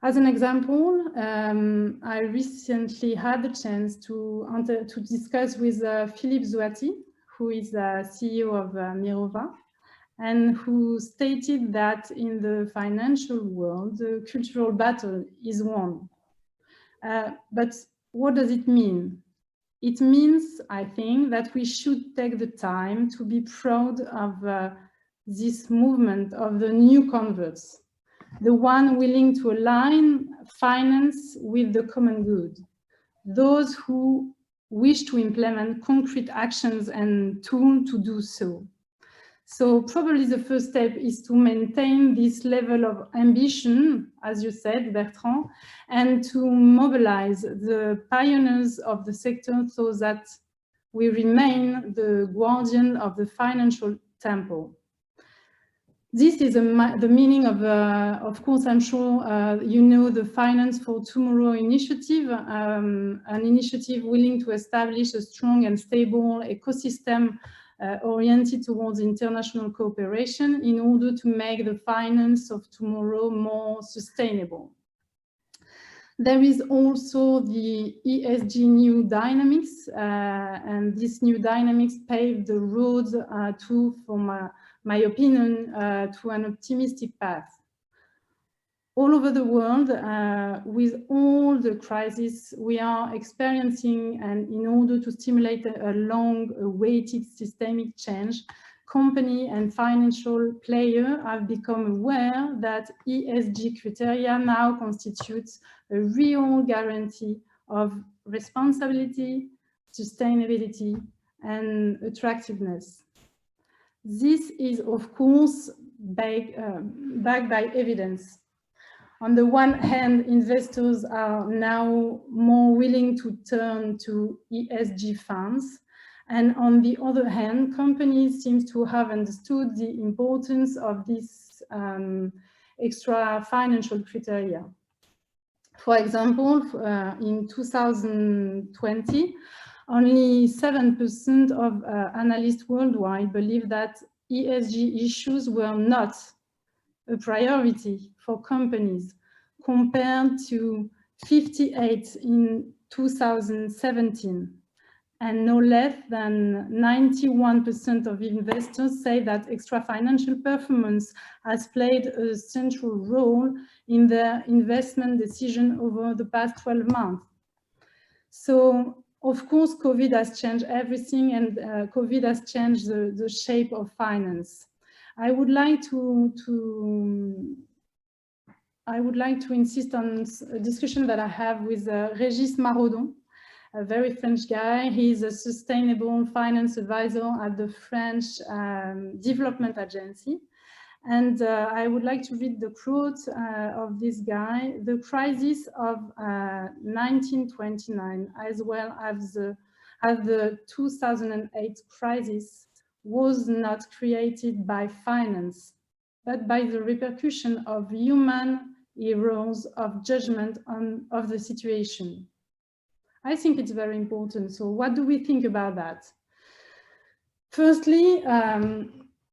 As an example, I recently had the chance to discuss with Philippe Zouati, who is the CEO of Mirova, and who stated that in the financial world, the cultural battle is won. But what does it mean? It means, I think, that we should take the time to be proud of this movement of the new converts, the one willing to align finance with the common good, those who wish to implement concrete actions and tools to do so. So probably the first step is to maintain this level of ambition, as you said, Bertrand, and to mobilize the pioneers of the sector so that we remain the guardian of the financial temple. This is the meaning of course, I'm sure you know the Finance for Tomorrow initiative, an initiative willing to establish a strong and stable ecosystem oriented towards international cooperation in order to make the finance of tomorrow more sustainable. There is also the ESG new dynamics, and this new dynamics paved the road from my opinion, to an optimistic path. All over the world, with all the crises we are experiencing, and in order to stimulate a long-awaited systemic change, company and financial players have become aware that ESG criteria now constitutes a real guarantee of responsibility, sustainability, and attractiveness. This is, of course, backed by evidence. On the one hand, investors are now more willing to turn to ESG funds. And on the other hand, companies seem to have understood the importance of this extra financial criteria. For example, in 2020, only 7% of analysts worldwide believe that ESG issues were not a priority for companies, compared to 58% in 2017. And no less than 91% of investors say that extra financial performance has played a central role in their investment decision over the past 12 months. So, of course, COVID has changed everything, and COVID has changed the shape of finance. I would like to I would like to insist on a discussion that I have with Régis Maraudon, a very French guy. He's a sustainable finance advisor at the French Development Agency. And I would like to read the quote of this guy: "The crisis of 1929, as well as the 2008 crisis, was not created by finance, but by the repercussion of human errors of judgment of the situation." I think it's very important. So what do we think about that? Firstly,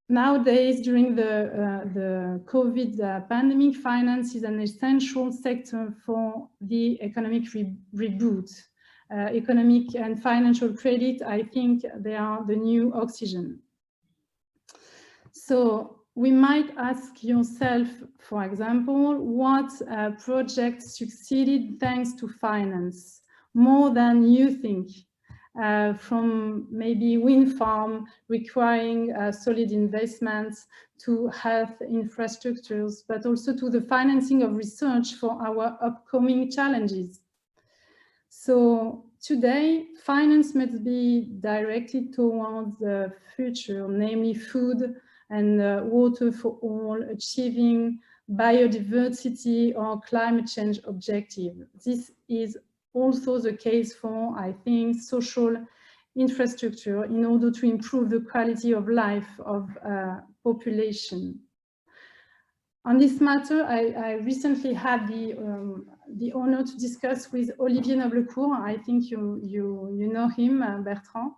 nowadays, during the COVID pandemic, finance is an essential sector for the economic reboot. Economic and financial credit, I think they are the new oxygen. So we might ask yourself, for example, what project succeeded thanks to finance, more than you think, from maybe wind farm requiring solid investments to health infrastructures, but also to the financing of research for our upcoming challenges. So today, finance must be directed towards the future, namely food and water for all, achieving biodiversity or climate change objective. This is also the case for, I think, social infrastructure in order to improve the quality of life of population. On this matter, I recently had the honor to discuss with Olivier Noblecourt. I think you know him, Bertrand.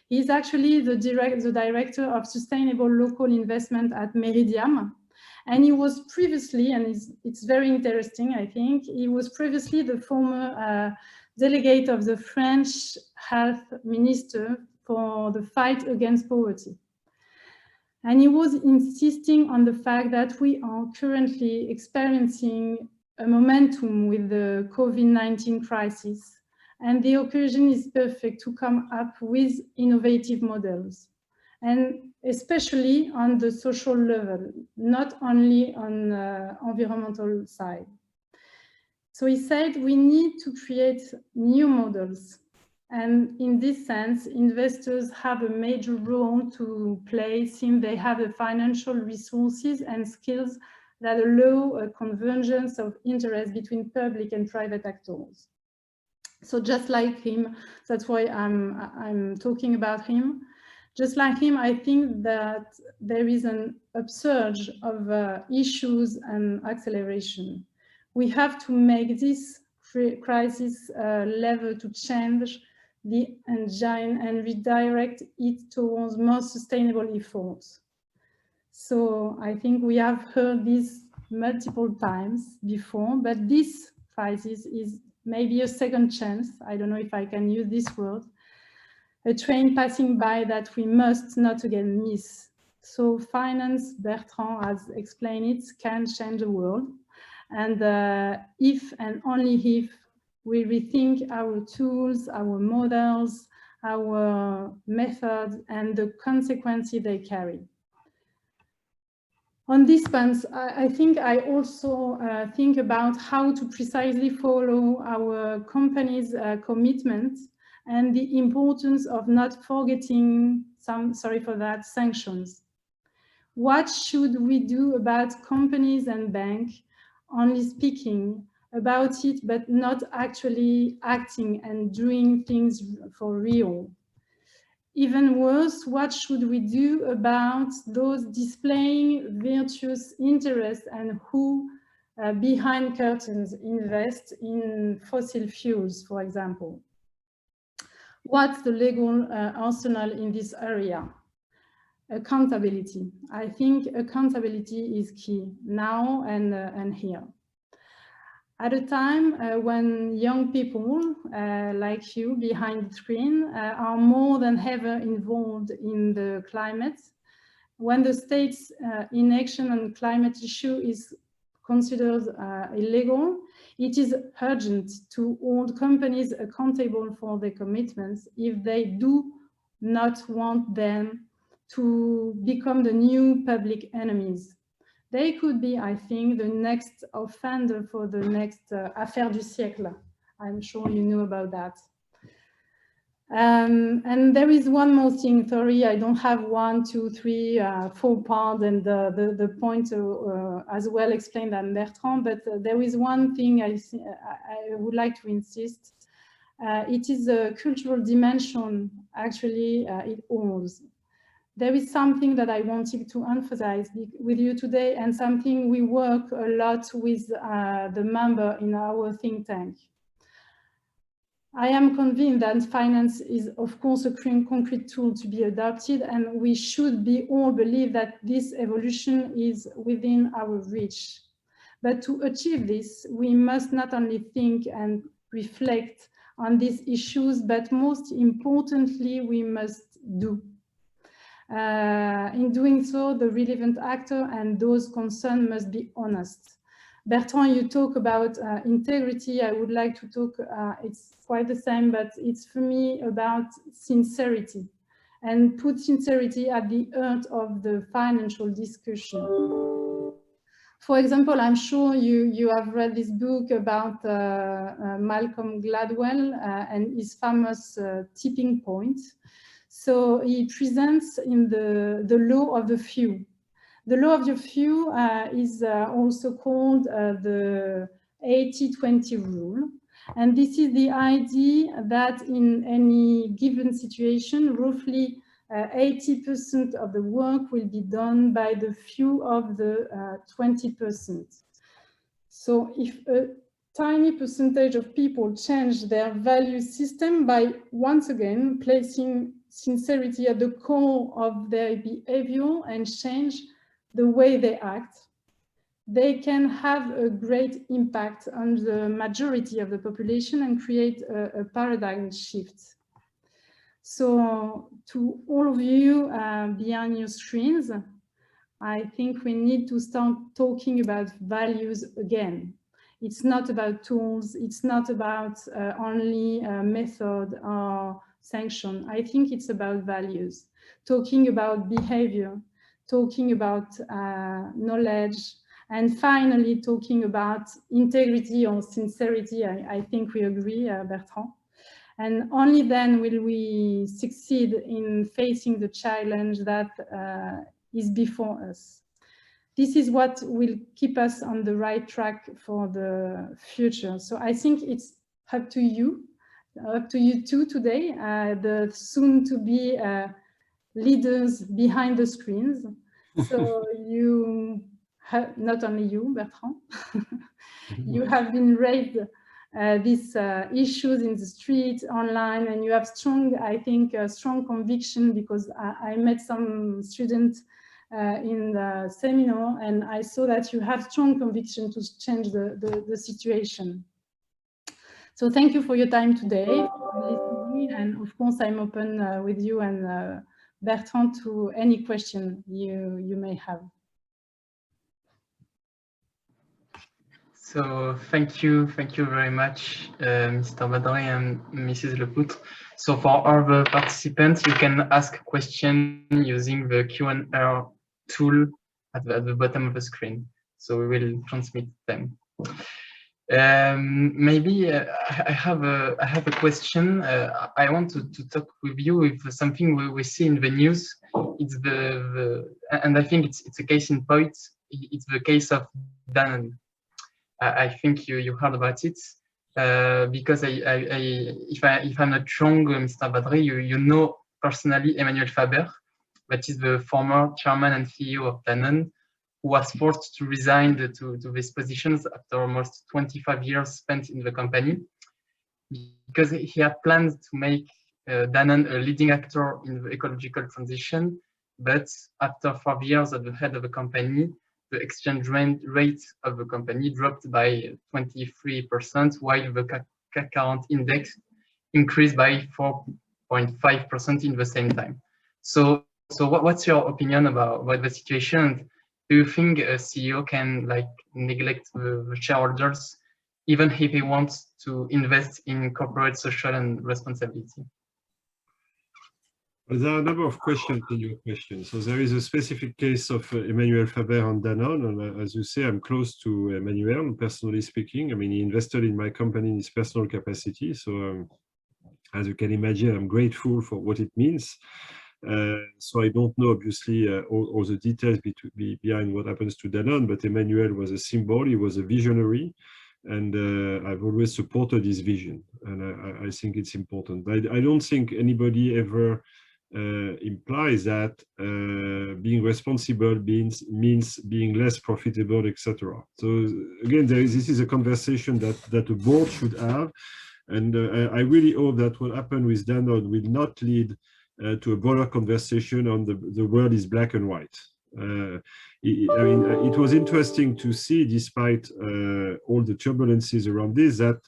He's actually the director of sustainable local investment at Meridiam. And he was previously, and it's very interesting, I think, he was previously the former delegate of the French health minister for the fight against poverty. And he was insisting on the fact that we are currently experiencing a momentum with the COVID-19 crisis, and the occasion is perfect to come up with innovative models, and especially on the social level, not only on the environmental side. So he said we need to create new models. And in this sense, investors have a major role to play, since they have the financial resources and skills that allow a convergence of interest between public and private actors. So just like him, that's why I'm talking about him. Just like him, I think that there is an upsurge of issues and acceleration. We have to make this crisis level to change the engine and redirect it towards more sustainable efforts. So I think we have heard this multiple times before, but this crisis is maybe a second chance. I don't know if I can use this word. A train passing by that we must not again miss. So finance, Bertrand has explained it, can change the world. And if and only if we rethink our tools, our models, our methods, and the consequences they carry. On this point, I think I also think about how to precisely follow our company's commitments and the importance of not forgetting sanctions. What should we do about companies and banks only speaking about it, but not actually acting and doing things for real? Even worse, what should we do about those displaying virtuous interest and who behind curtains invest in fossil fuels, for example? What's the legal arsenal in this area? Accountability. I think accountability is key now and here. At a time when young people like you behind the screen are more than ever involved in the climate, when the state's inaction on climate issue is considered illegal, it is urgent to hold companies accountable for their commitments if they do not want them to become the new public enemies. They could be, I think, the next offender for the next affaire du siècle. I'm sure you know about that. And there is one more thing, sorry, I don't have 1, 2, 3, 4 parts, and the point as well explained by Bertrand, but there is one thing I would like to insist. It is a cultural dimension, actually, it owns. There is something that I wanted to emphasize with you today, and something we work a lot with the member in our think tank. I am convinced that finance is, of course, a concrete tool to be adopted, and we should all believe that this evolution is within our reach. But to achieve this, we must not only think and reflect on these issues, but most importantly, we must do. In doing so, the relevant actor and those concerned must be honest. Bertrand, you talk about integrity. I would like to talk, it's quite the same, but it's for me about sincerity, and put sincerity at the heart of the financial discussion. For example, I'm sure you have read this book about Malcolm Gladwell and his famous tipping point. So he presents in the law of the few. The law of the few is also called the 80-20 rule. And this is the idea that in any given situation, roughly 80% of the work will be done by the few of the 20%. So if a tiny percentage of people change their value system by, once again, placing sincerity at the core of their behavior and change the way they act, they can have a great impact on the majority of the population and create a paradigm shift. So to all of you behind your screens, I think we need to start talking about values again. It's not about tools, it's not about only method or sanction. I think it's about values, talking about behavior, talking about knowledge, and finally talking about integrity or sincerity. I think we agree, Bertrand. And only then will we succeed in facing the challenge that is before us. This is what will keep us on the right track for the future. So I think it's up to you too today, the soon-to-be leaders behind the screens. So you have, not only you, Bertrand, you have been raised these issues in the street, online, and you have strong, I think, strong conviction, because I met some students in the seminar, and I saw that you have strong conviction to change the situation. So thank you for your time today, for listening, and of course I'm open with you and Bertrand to any question you may have. So thank you very much, Mr. Badré and Mrs. Lepoutre. So for all the participants, you can ask questions using the Q&A tool at the bottom of the screen. So we will transmit them. Maybe I have a question. I want to talk with you with something we see in the news. It's and I think it's a case in point. It's the case of Danone. I think you heard about it, because if I'm not wrong, Mr. Badré, you know personally Emmanuel Faber, that is the former chairman and CEO of Danone, who was forced to resign to these positions after almost 25 years spent in the company, because he had planned to make Danone a leading actor in the ecological transition, but after 5 years at the head of the company, the exchange rate of the company dropped by 23%, while the CAC 40 index increased by 4.5% in the same time. So what's your opinion about the situation? Do you think a CEO can neglect the shareholders, even if he wants to invest in corporate social and responsibility? There are a number of questions in your question. So there is a specific case of Emmanuel Faber and Danone, and as you say, I'm close to Emmanuel, personally speaking. I mean, he invested in my company in his personal capacity. So as you can imagine, I'm grateful for what it means. So I don't know, obviously, all the details behind what happens to Danone, but Emmanuel was a symbol, he was a visionary, and I've always supported his vision, and I think it's important. I don't think anybody ever implies that being responsible means being less profitable, etc. So again, this is a conversation that the board should have, and I really hope that what happened with Danone will not lead to a broader conversation on the world is black and white. I mean, it was interesting to see, despite all the turbulences around this, that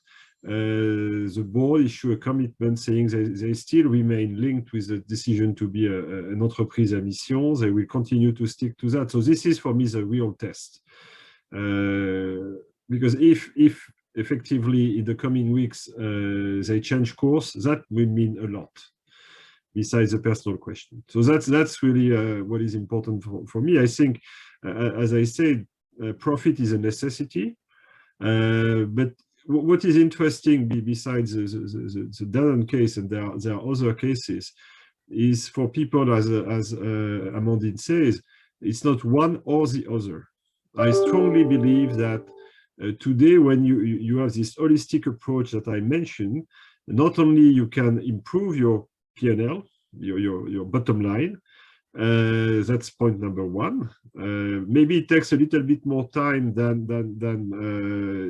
the board issue a commitment saying they still remain linked with the decision to be an entreprise à mission. They will continue to stick to that. So this is, for me, the real test. Because if effectively in the coming weeks they change course, that will mean a lot, besides the personal question. So that's really what is important for me. I think, as I said, profit is a necessity, but what is interesting, besides the Danone case, and there are other cases, is for people, as Amandine says, it's not one or the other. I strongly believe that today, when you have this holistic approach that I mentioned, not only you can improve your P&L, your bottom line, that's point number one. Maybe it takes a little bit more time than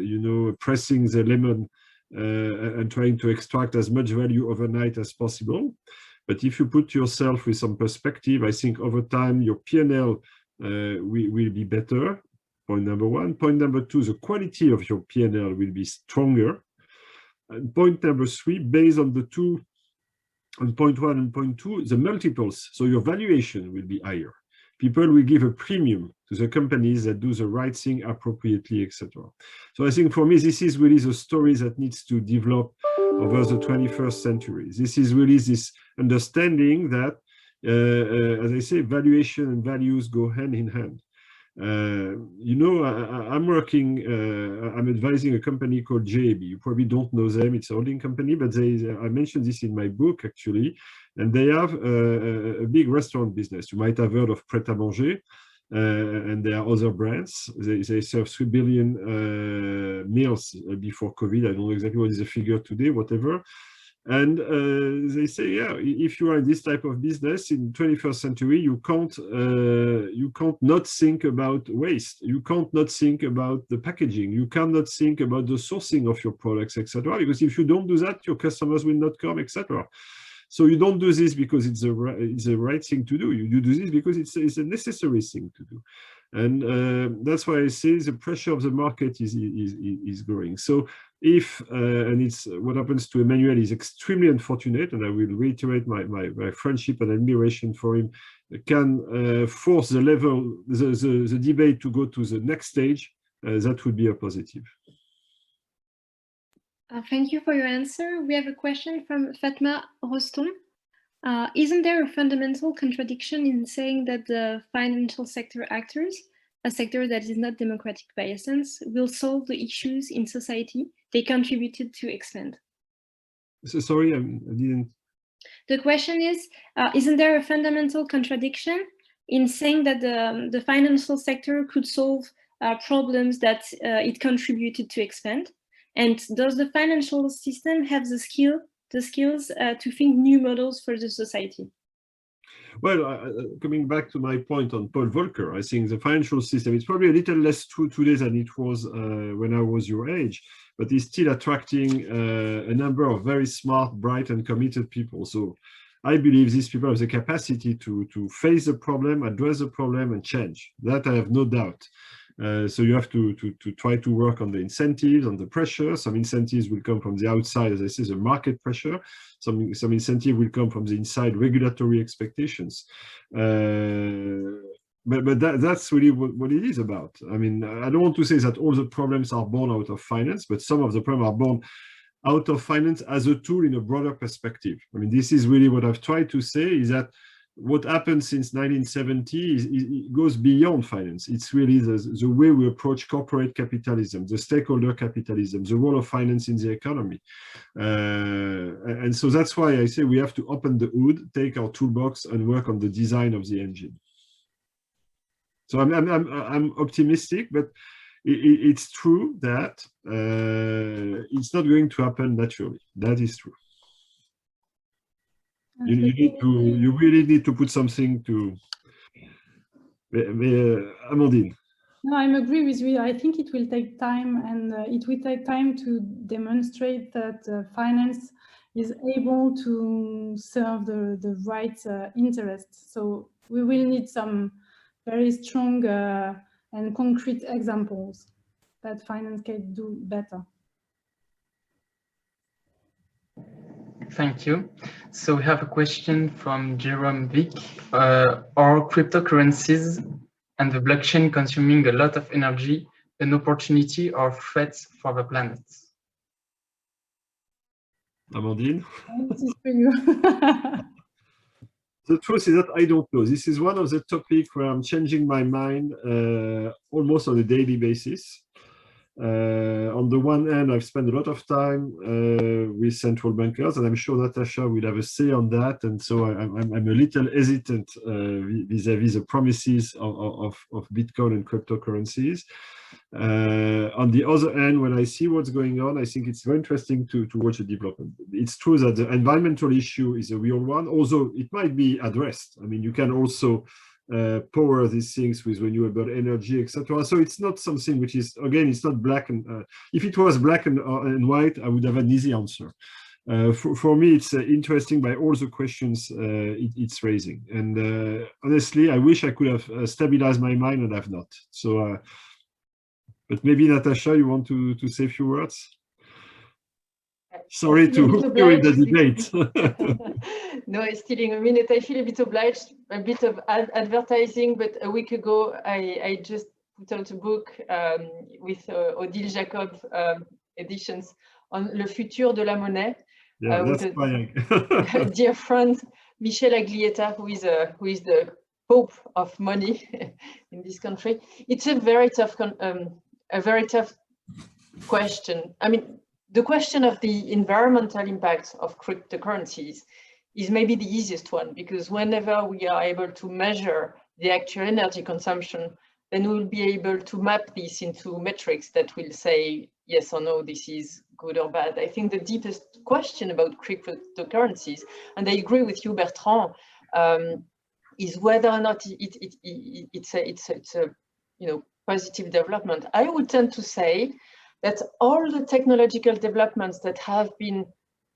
you know, pressing the lemon and trying to extract as much value overnight as possible. But if you put yourself with some perspective, I think over time your P&L will be better. Point number one. Point number two, the quality of your P&L will be stronger. And point number three, based on the two, on point one and point two, the multiples, so your valuation will be higher. People will give a premium to the companies that do the right thing appropriately, etc. So I think for me, this is really the story that needs to develop over the 21st century. This is really this understanding that, as I say, valuation and values go hand in hand. You know, I'm advising a company called JAB. You probably don't know them. It's a holding company, but I mentioned this in my book, actually, and they have a big restaurant business. You might have heard of Pret a Manger, and there are other brands. They serve 3 billion meals before COVID. I don't know exactly what is the figure today, whatever. And they say, yeah, if you are in this type of business in 21st century, you can't not think about waste. You can't not think about the packaging. You cannot think about the sourcing of your products, etc. Because if you don't do that, your customers will not come, etc. So you don't do this because it's the right thing to do. You do this because it's a necessary thing to do. And that's why I say the pressure of the market is growing. So if, and it's what happens to Emmanuel is extremely unfortunate, and I will reiterate my friendship and admiration for him, can force the debate to go to the next stage, that would be a positive. Thank you for your answer. We have a question from Fatma Roston. Isn't there a fundamental contradiction in saying that the financial sector actors, a sector that is not democratic by essence, will solve the issues in society they contributed to expand? So, sorry, I didn't. The question is, isn't there a fundamental contradiction in saying that the financial sector could solve problems that it contributed to expand? And does the financial system have the skills to think new models for the society? Well, coming back to my point on Paul Volcker, I think the financial system, it's probably a little less true today than it was when I was your age, but it's still attracting a number of very smart, bright, and committed people. So I believe these people have the capacity to face the problem, address the problem, and change. That I have no doubt. So you have to try to work on the incentives, on the pressure. Some incentives will come from the outside, as I say, the market pressure. Some incentive will come from the inside, regulatory expectations. But that's really what it is about. I mean, I don't want to say that all the problems are born out of finance, but some of the problems are born out of finance as a tool in a broader perspective. I mean, this is really what I've tried to say, is that what happened since 1970 it goes beyond finance. It's really the way we approach corporate capitalism, the stakeholder capitalism, the role of finance in the economy. And so that's why I say we have to open the hood, take our toolbox and work on the design of the engine. So I'm optimistic, but it's true that it's not going to happen naturally. That is true. You really need to put something to. Amandine. No, I agree with you. I think it will take time, and it will take time to demonstrate that finance is able to serve the right interests. So we will need some very strong and concrete examples that finance can do better. Thank you. So we have a question from Jerome Vick. Are cryptocurrencies and the blockchain consuming a lot of energy an opportunity or threat for the planet? Amandine? This is for you. The truth is that I don't know. This is one of the topics where I'm changing my mind almost on a daily basis. On the one hand, I've spent a lot of time with central bankers, and I'm sure Natacha will have a say on that. And so I'm a little hesitant vis-à-vis the promises of Bitcoin and cryptocurrencies. On the other hand, when I see what's going on, I think it's very interesting to watch the development. It's true that the environmental issue is a real one, although it might be addressed. I mean, you can also power these things with renewable energy, etc. So it's not something which is, again, it's not black and if it was black and white, I would have an easy answer. For me, it's interesting by all the questions it's raising. And honestly, I wish I could have stabilized my mind, and I've not. So, but maybe Natacha, you want to say a few words? Sorry to hook you in the debate. No, it's stealing a minute. I feel a bit obliged, a bit of advertising, but a week ago, I just put out a book with Odile Jacob editions on Le Futur de la Monnaie. Yeah, with a dear friend, Michel Aglietta, who is the Pope of money in this country. It's a very tough question. I mean, the question of the environmental impact of cryptocurrencies is maybe the easiest one, because whenever we are able to measure the actual energy consumption, then we'll be able to map this into metrics that will say yes or no, this is good or bad. I think the deepest question about cryptocurrencies, and I agree with you, Bertrand, is whether or not it's a positive development. I would tend to say that all the technological developments that have been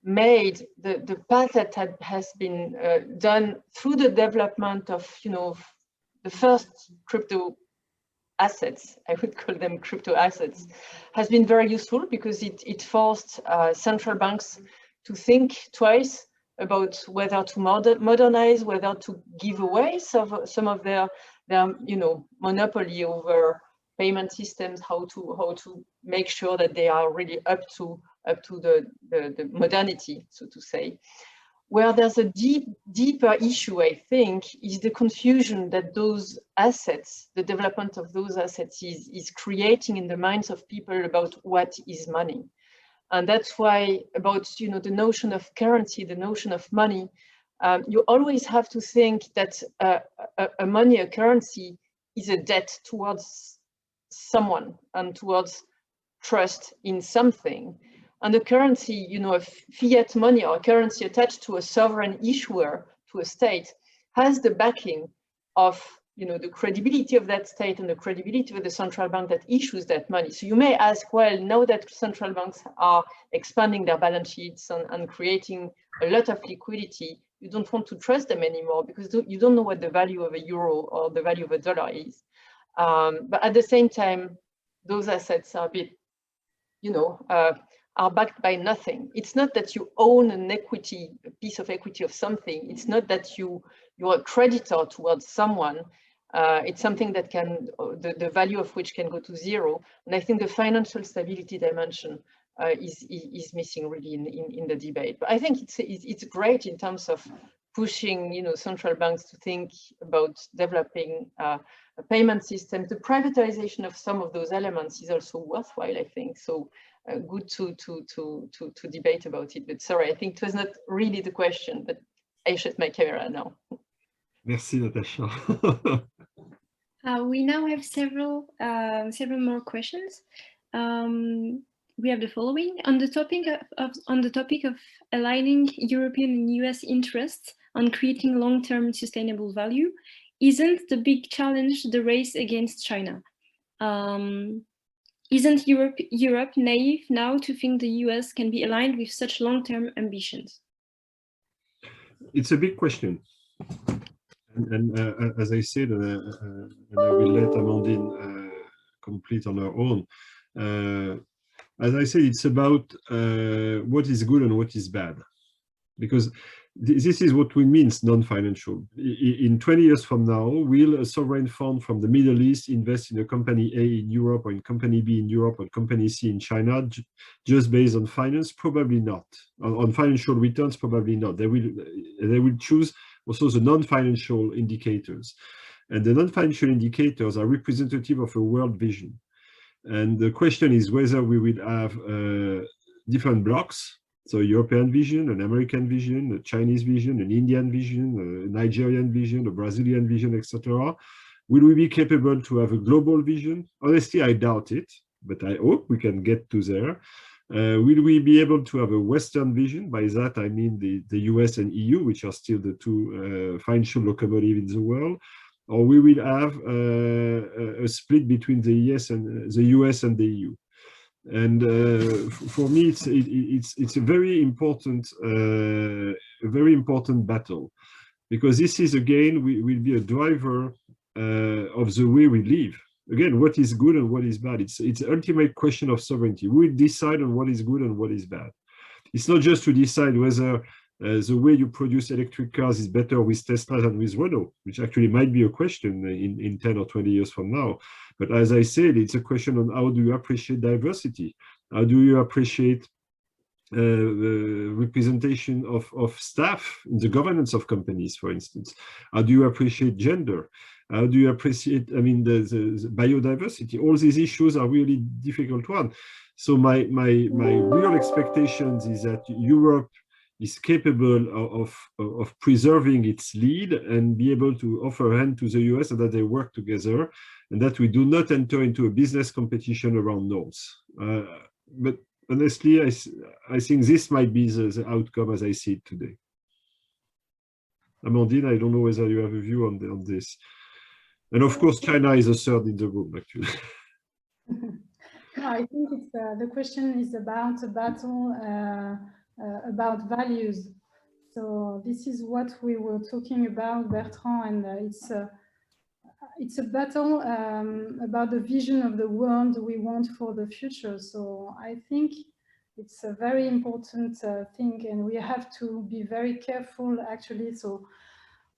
made, the path that has been done through the development of, the first crypto assets, I would call them crypto assets, has been very useful, because it forced central banks to think twice about whether to modernize, whether to give away some of their monopoly over payment systems, how to make sure that they are really up to the modernity, so to say. Where there's a deeper issue, I think, is the confusion that those assets, the development of those assets is creating in the minds of people about what is money. And that's why about, the notion of currency, the notion of money, you always have to think that a money, a currency, is a debt towards someone and towards trust in something. And the currency, a fiat money or a currency attached to a sovereign issuer, to a state, has the backing of, the credibility of that state and the credibility of the central bank that issues that money. So you may ask, well, now that central banks are expanding their balance sheets and creating a lot of liquidity, you don't want to trust them anymore, because you don't know what the value of a euro or the value of a dollar is. But at the same time, those assets are a bit, are backed by nothing. It's not that you own an equity, a piece of equity of something. It's not that you're a creditor towards someone. It's something that can, the value of which can go to zero. And I think the financial stability dimension is missing really in the debate. But I think it's great in terms of pushing, you know, central banks to think about developing a payment system. The privatization of some of those elements is also worthwhile, I think. So good to debate about it. But sorry, I think it was not really the question, but I shut my camera now. Merci, Natacha. We now have several more questions. We have the following on the topic of aligning European and US interests on creating long-term sustainable value. Isn't the big challenge the race against China? Isn't Europe naive now to think the US can be aligned with such long-term ambitions? It's a big question. And as I said, and I will let Amandine complete on her own. As I said, it's about what is good and what is bad, because this is what we mean non-financial. In 20 years from now, will a sovereign fund from the Middle East invest in a company A in Europe or in company B in Europe or company C in China just based on finance? Probably not. On financial returns, probably not. They will choose also the non-financial indicators. And the non-financial indicators are representative of a world vision. And the question is whether we will have different blocks. So European vision, an American vision, a Chinese vision, an Indian vision, a Nigerian vision, a Brazilian vision, etc. Will we be capable to have a global vision? Honestly, I doubt it, but I hope we can get to there. Will we be able to have a Western vision? By that, I mean the US and EU, which are still the two financial locomotives in the world. Or we will have a split between the US and the EU. And for me, it's a very important battle, because this is again will be a driver of the way we live. Again, what is good and what is bad? It's the ultimate question of sovereignty. We decide on what is good and what is bad. It's not just to decide whether the way you produce electric cars is better with Tesla than with Renault, which actually might be a question in 10 or 20 years from now. But as I said, it's a question on how do you appreciate diversity? How do you appreciate the representation of staff in the governance of companies, for instance? How do you appreciate gender? How do you appreciate, I mean, the biodiversity? All these issues are really difficult ones. So my real expectations is that Europe is capable of preserving its lead and be able to offer a hand to the US, and that they work together, and that we do not enter into a business competition around norms. But honestly, I think this might be the outcome as I see it today. Amandine, I don't know whether you have a view on this. And of course, China is a third in the room, actually. No, I think it's, the question is about a battle about values. So this is what we were talking about, Bertrand, and it's a battle about the vision of the world we want for the future. So I think it's a very important thing, and we have to be very careful, actually. So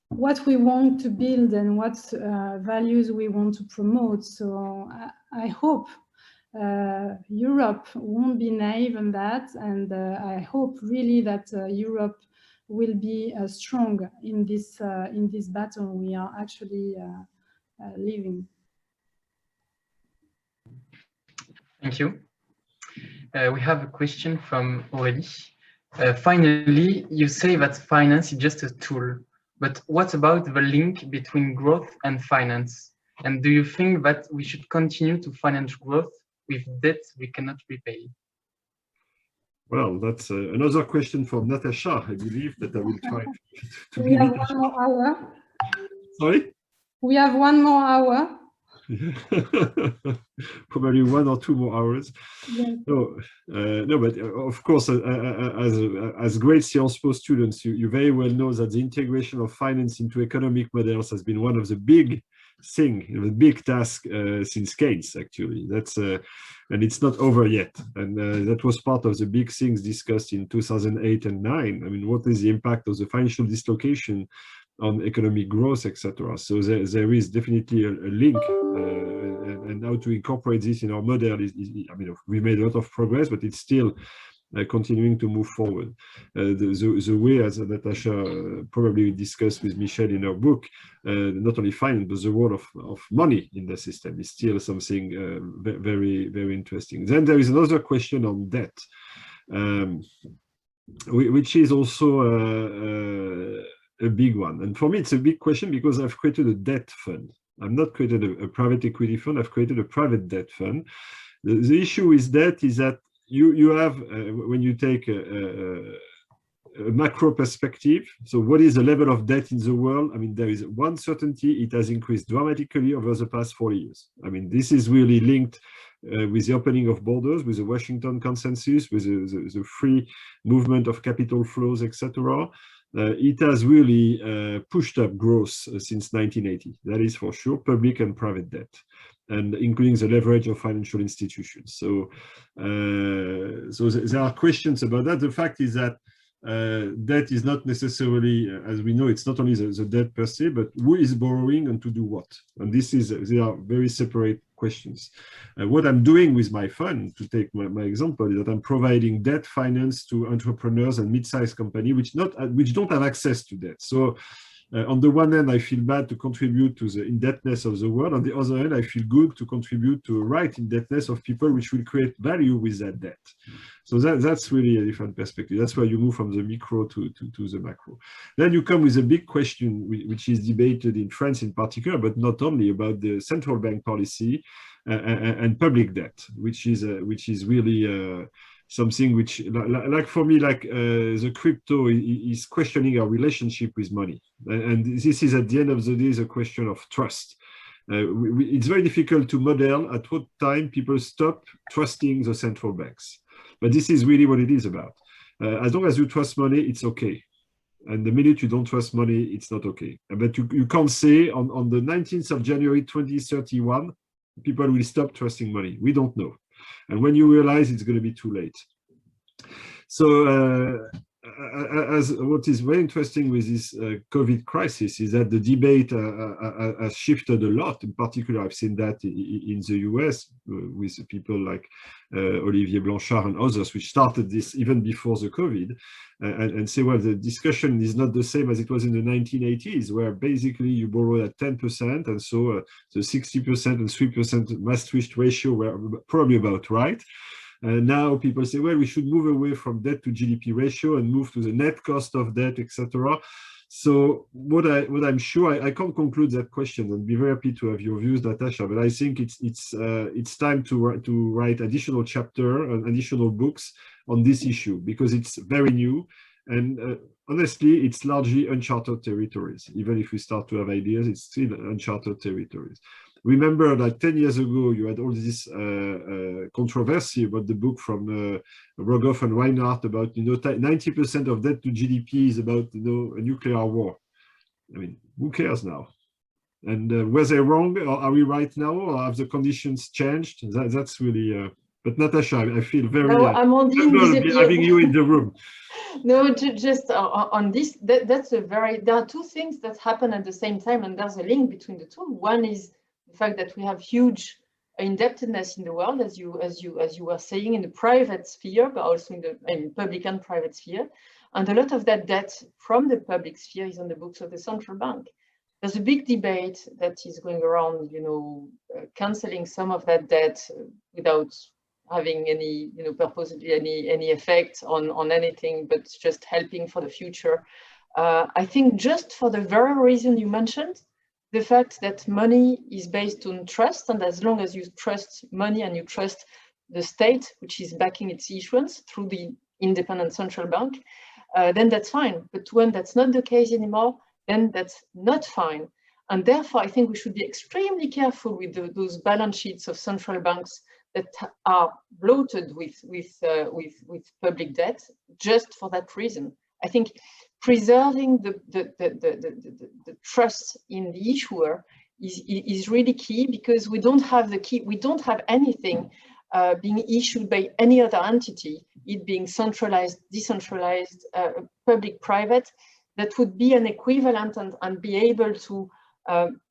what we want to build and what values we want to promote. So I hope Europe won't be naive on that, and I hope really that Europe will be strong in this battle we are actually living. Thank you. We have a question from Aurélie. Finally, you say that finance is just a tool, but what about the link between growth and finance? And do you think that we should continue to finance growth with debt we cannot repay? Well, that's another question for Natacha, I believe, that I will try to We have one more hour. Sorry? We have one more hour. Probably 1 or 2 more hours. Yeah. No, but of course, as great Sciences Po students, you very well know that the integration of finance into economic models has been one of the big task since Keynes, actually. That's and it's not over yet. And that was part of the big things discussed in 2008 and 2009. I mean, what is the impact of the financial dislocation on economic growth, etc. So there is definitely a link, and how to incorporate this in our model I mean, we made a lot of progress, but it's still continuing to move forward. The way, as Natacha probably discussed with Michelle in her book, not only finance, but the role of money in the system is still something very, very interesting. Then there is another question on debt, which is also a big one. And for me, it's a big question because I've created a debt fund. I've not created a private equity fund, I've created a private debt fund. The issue with debt is that you have, when you take a macro perspective, so what is the level of debt in the world? I mean, there is one certainty, it has increased dramatically over the past 4 years. I mean, this is really linked with the opening of borders, with the Washington Consensus, with the free movement of capital flows, etc. It has really pushed up growth since 1980. That is for sure, public and private debt, and including the leverage of financial institutions. So, so there are questions about that. The fact is that debt is not necessarily, as we know, it's not only the debt per se, but who is borrowing and to do what. And they are very separate questions. What I'm doing with my fund, to take my example, is that I'm providing debt finance to entrepreneurs and mid-sized companies which don't have access to debt. So on the one hand, I feel bad to contribute to the indebtedness of the world. On the other hand, I feel good to contribute to a right indebtedness of people which will create value with that debt. So that's really a different perspective. That's where you move from the micro to the macro. Then you come with a big question, which is debated in France in particular, but not only, about the central bank policy and public debt, which is really something which, like for me, like the crypto is questioning our relationship with money. And this is, at the end of the day, a question of trust. It's very difficult to model at what time people stop trusting the central banks. But this is really what it is about. As long as you trust money, it's okay. And the minute you don't trust money, it's not okay. But you can't say on the 19th of January 2031, people will stop trusting money. We don't know. And when you realize, it's going to be too late. So as what is very interesting with this COVID crisis is that the debate has shifted a lot. In particular, I've seen that in the US with people like Olivier Blanchard and others, which started this even before the COVID, and say, well, the discussion is not the same as it was in the 1980s, where basically you borrow at 10%, and so the 60% and 3% Maastricht ratio were probably about right. Now people say, well, we should move away from debt to GDP ratio and move to the net cost of debt, etc. So what I'm sure, I can't conclude that question, and be very happy to have your views, Natacha, but I think it's time to write additional chapter and additional books on this issue, because it's very new, and honestly, it's largely uncharted territories. Even if we start to have ideas, it's still uncharted territories. Remember that 10 years ago, you had all this controversy about the book from Rogoff and Reinhardt about, 90% of debt to GDP is about, a nuclear war. I mean, who cares now? And were they wrong, or are we right now, or have the conditions changed? That's really. But Natacha, I feel very Amandine, having you in the room. No, just on this, that's a very. There are two things that happen at the same time, and there's a link between the two. One is the fact that we have huge indebtedness in the world, as you were saying, in the private sphere, but also in the public and private sphere. And a lot of that debt from the public sphere is on the books of the central bank. There's a big debate that is going around, canceling some of that debt without having any, purposely any effect on anything, but just helping for the future. I think just for the very reason you mentioned, the fact that money is based on trust, and as long as you trust money and you trust the state, which is backing its issuance through the independent central bank, then that's fine. But when that's not the case anymore, then that's not fine. And therefore, I think we should be extremely careful with those balance sheets of central banks that are bloated with public debt, just for that reason. I think preserving the trust in the issuer is really key, because we don't have anything being issued by any other entity, it being centralized, decentralized, public, private, that would be an equivalent and be able to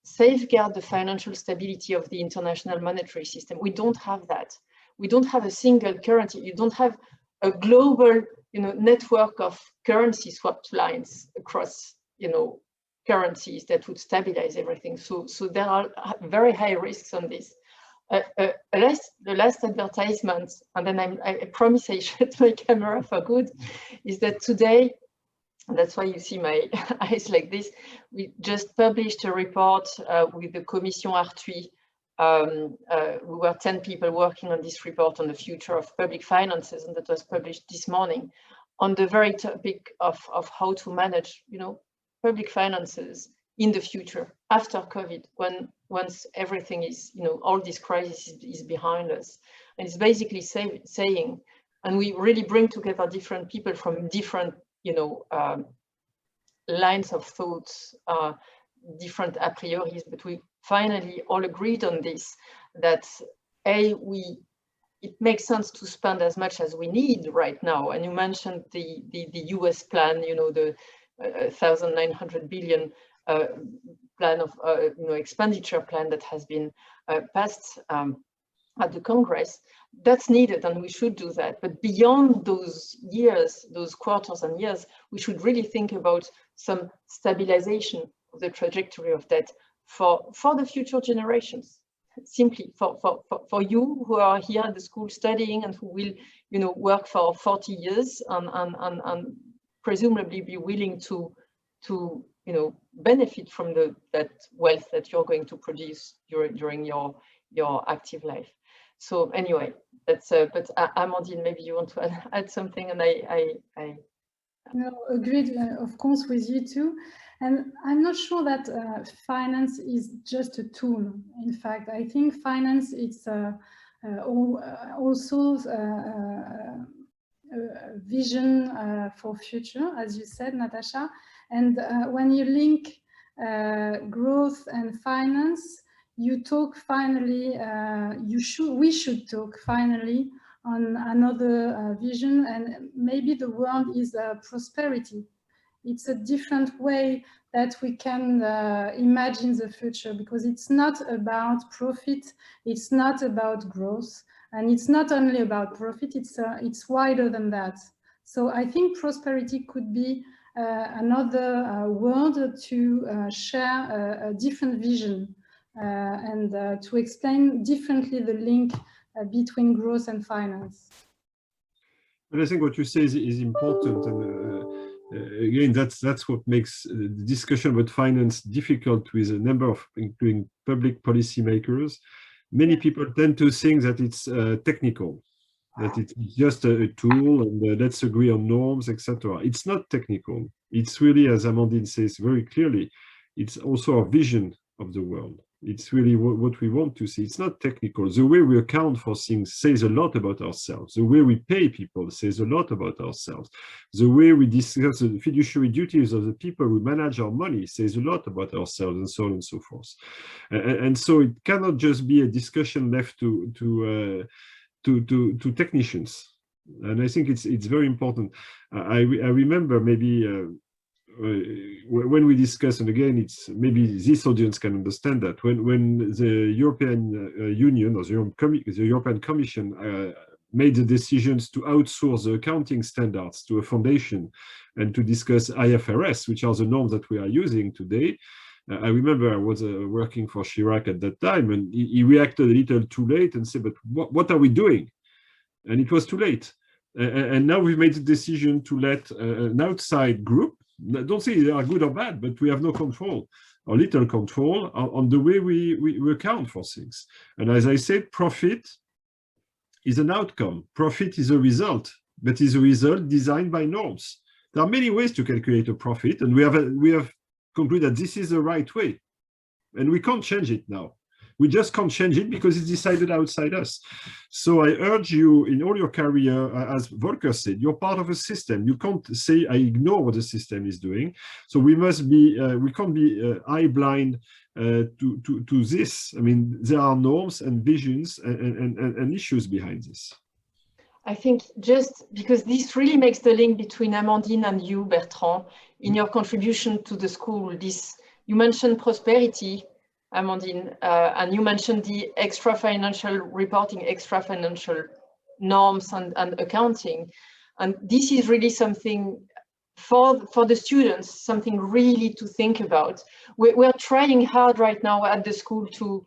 safeguard the financial stability of the international monetary system. We don't have that. We don't have a single currency. You don't have a global, network of currency swapped lines across, currencies that would stabilize everything. So there are very high risks on this. The last advertisement, and then I promise I shut my camera for good, is that today, and that's why you see my eyes like this, we just published a report with the Commission Arthuis. We were 10 people working on this report on the future of public finances, and that was published this morning on the very topic of how to manage, public finances in the future after COVID, once everything is, all this crisis is behind us. And it's basically saying, and we really bring together different people from different, lines of thoughts, different a prioris, but we finally all agreed on this, that it makes sense to spend as much as we need right now. And you mentioned the US plan, the 1,900 billion plan of expenditure plan that has been passed at the Congress. That's needed, and we should do that. But beyond those years, those quarters and years, we should really think about some stabilization of the trajectory of debt for the future generations. Simply for you who are here at the school studying and who will, work for 40 years and presumably be willing to benefit from that wealth that you're going to produce during your active life. So anyway, that's but Amandine, maybe you want to add something, and I No, agreed, of course, with you too. And I'm not sure that finance is just a tool. In fact, I think finance is also a vision for future, as you said, Natacha. And when you link growth and finance, you talk finally, we should talk finally on another vision, and maybe the word is prosperity. It's a different way that we can imagine the future, because it's not about profit, it's not about growth, and it's not only about profit, it's wider than that. So I think prosperity could be another word to share a different vision and to explain differently the link between growth and finance. But I think what you say is important, and again, that's what makes the discussion about finance difficult with a number of, including public policymakers. Many people tend to think that it's technical, that it's just a tool, and let's agree on norms, etc. It's not technical. It's really, as Amandine says very clearly, it's also our vision of the world. It's really what we want to see. It's not technical. The way we account for things says a lot about ourselves. The way we pay people says a lot about ourselves. The way we discuss the fiduciary duties of the people who manage our money says a lot about ourselves, and so on and so forth. And so it cannot just be a discussion left to technicians. And I think it's very important. I remember maybe when we discuss, and again, it's maybe this audience can understand that when the European Union or the European Commission made the decisions to outsource the accounting standards to a foundation and to discuss IFRS, which are the norms that we are using today. I remember I was working for Chirac at that time, and he reacted a little too late and said, "But what are we doing?" And it was too late. And now we've made the decision to let an outside group. Don't say they are good or bad, but we have no control, or little control, on the way we account for things. And as I said, profit is an outcome. Profit is a result, but is a result designed by norms. There are many ways to calculate a profit, and we have concluded that this is the right way, and we can't change it now. We just can't change it because it's decided outside us. So I urge you, in all your career, as Volker said, you're part of a system. You can't say, I ignore what the system is doing. So we must be, we can't be eye blind to this. I mean, there are norms and visions and issues behind this. I think just because this really makes the link between Amandine and you, Bertrand, in your contribution to the school. You mentioned prosperity, Amandine, and you mentioned the extra financial reporting, extra financial norms and accounting. And this is really something for the students, something really to think about. We're trying hard right now at the school to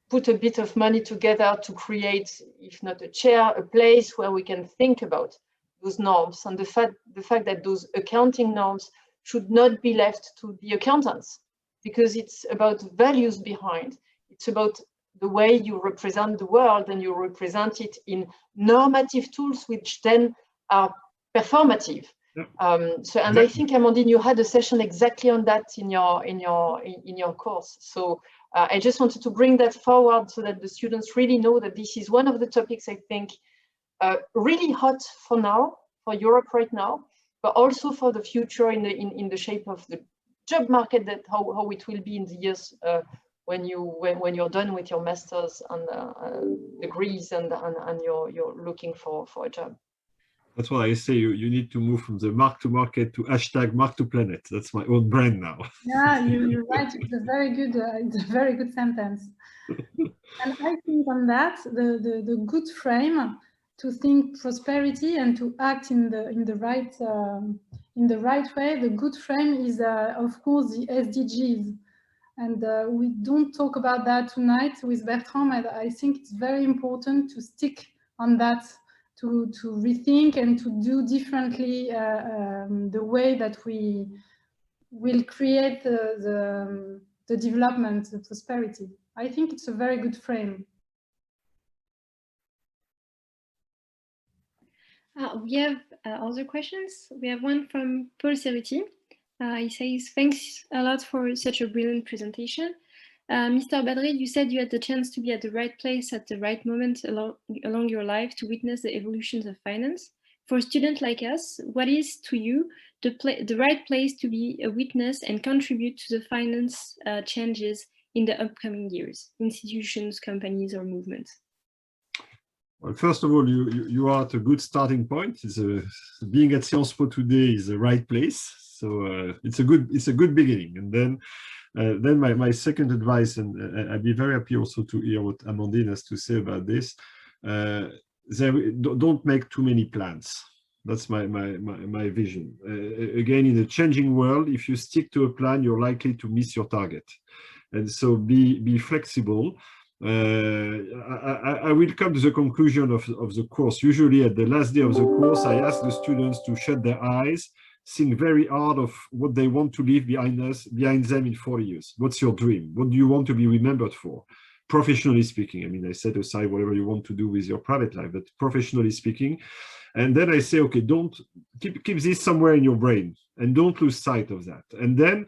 put a bit of money together to create, if not a chair, a place where we can think about those norms and the fact that those accounting norms should not be left to the accountants, because it's about values behind. It's about the way you represent the world, and you represent it in normative tools, which then are performative. And I think, Amandine, you had a session exactly on that in your course. So I just wanted to bring that forward so that the students really know that this is one of the topics, I think, really hot for now, for Europe right now, but also for the future in the shape of the job market, that how it will be in the years when you're done with your masters and degrees and you're looking for a job. That's why I say you need to move from the mark to market to hashtag mark to planet. That's my own brand now. Yeah, you're right. It's a very good sentence. And I think on that, the good frame to think prosperity and to act in the right way. The good frame is, of course, the SDGs. And we don't talk about that tonight with Bertrand. I think it's very important to stick on that, to rethink and to do differently the way that we will create the development, the prosperity. I think it's a very good frame. We have other questions. We have one from Paul Cerruti. He says, thanks a lot for such a brilliant presentation. Mr. Badré, you said you had the chance to be at the right place at the right moment along your life to witness the evolutions of finance. For a student like us, what is to you the right place to be a witness and contribute to the finance changes in the upcoming years, institutions, companies, or movements? Well, first of all, you are at a good starting point. Being at Sciences Po today is the right place, so it's a good beginning. And then my second advice, and I'd be very happy also to hear what Amandine has to say about this. Don't make too many plans. That's my vision. Again, in a changing world, if you stick to a plan, you're likely to miss your target. And so be flexible. I will come to the conclusion of the course. Usually at the last day of the course, I ask the students to shut their eyes, think very hard of what they want to leave behind them in 40 years. What's your dream? What do you want to be remembered for? Professionally speaking, I mean, I set aside whatever you want to do with your private life, but professionally speaking. And then I say, okay, don't keep this somewhere in your brain and don't lose sight of that. And then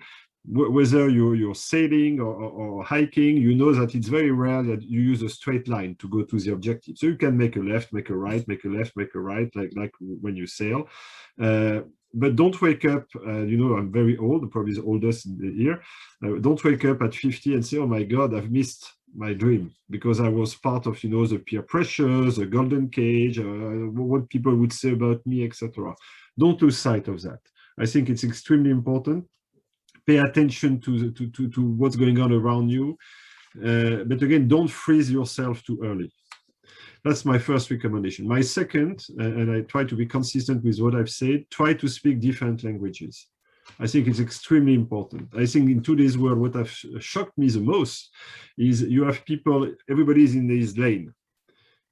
whether you're sailing or hiking, you know that it's very rare that you use a straight line to go to the objective. So you can make a left, make a right, make a left, make a right, like when you sail. But don't wake up, I'm very old, probably the oldest in the year. Don't wake up at 50 and say, oh my God, I've missed my dream because I was part of, the peer pressures, the golden cage, what people would say about me, etc. Don't lose sight of that. I think it's extremely important. Pay attention to what's going on around you. But again, don't freeze yourself too early. That's my first recommendation. My second, and I try to be consistent with what I've said, try to speak different languages. I think it's extremely important. I think in today's world, what has shocked me the most is you have people, everybody's in his lane.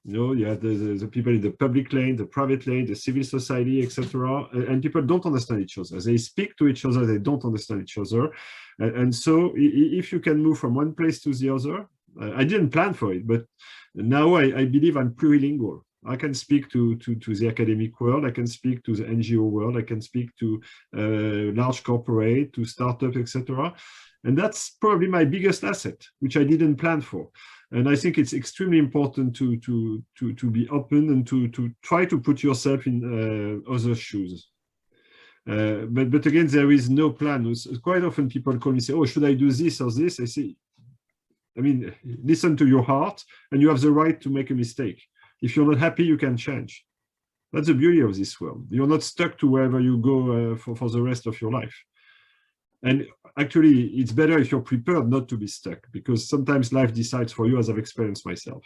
You have the people in the public lane, the private lane, the civil society, etc. And people don't understand each other. They speak to each other, they don't understand each other. And so if you can move from one place to the other, I didn't plan for it, but now I believe I'm plurilingual. I can speak to the academic world, I can speak to the NGO world, I can speak to large corporate, to startups, etc. And that's probably my biggest asset, which I didn't plan for. And I think it's extremely important to be open and to try to put yourself in other shoes. But again, there is no plan. Quite often people call me and say, oh, should I do this or this? I say, listen to your heart, and you have the right to make a mistake. If you're not happy, you can change. That's the beauty of this world. You're not stuck to wherever you go for the rest of your life. And actually, it's better if you're prepared not to be stuck, because sometimes life decides for you, as I've experienced myself.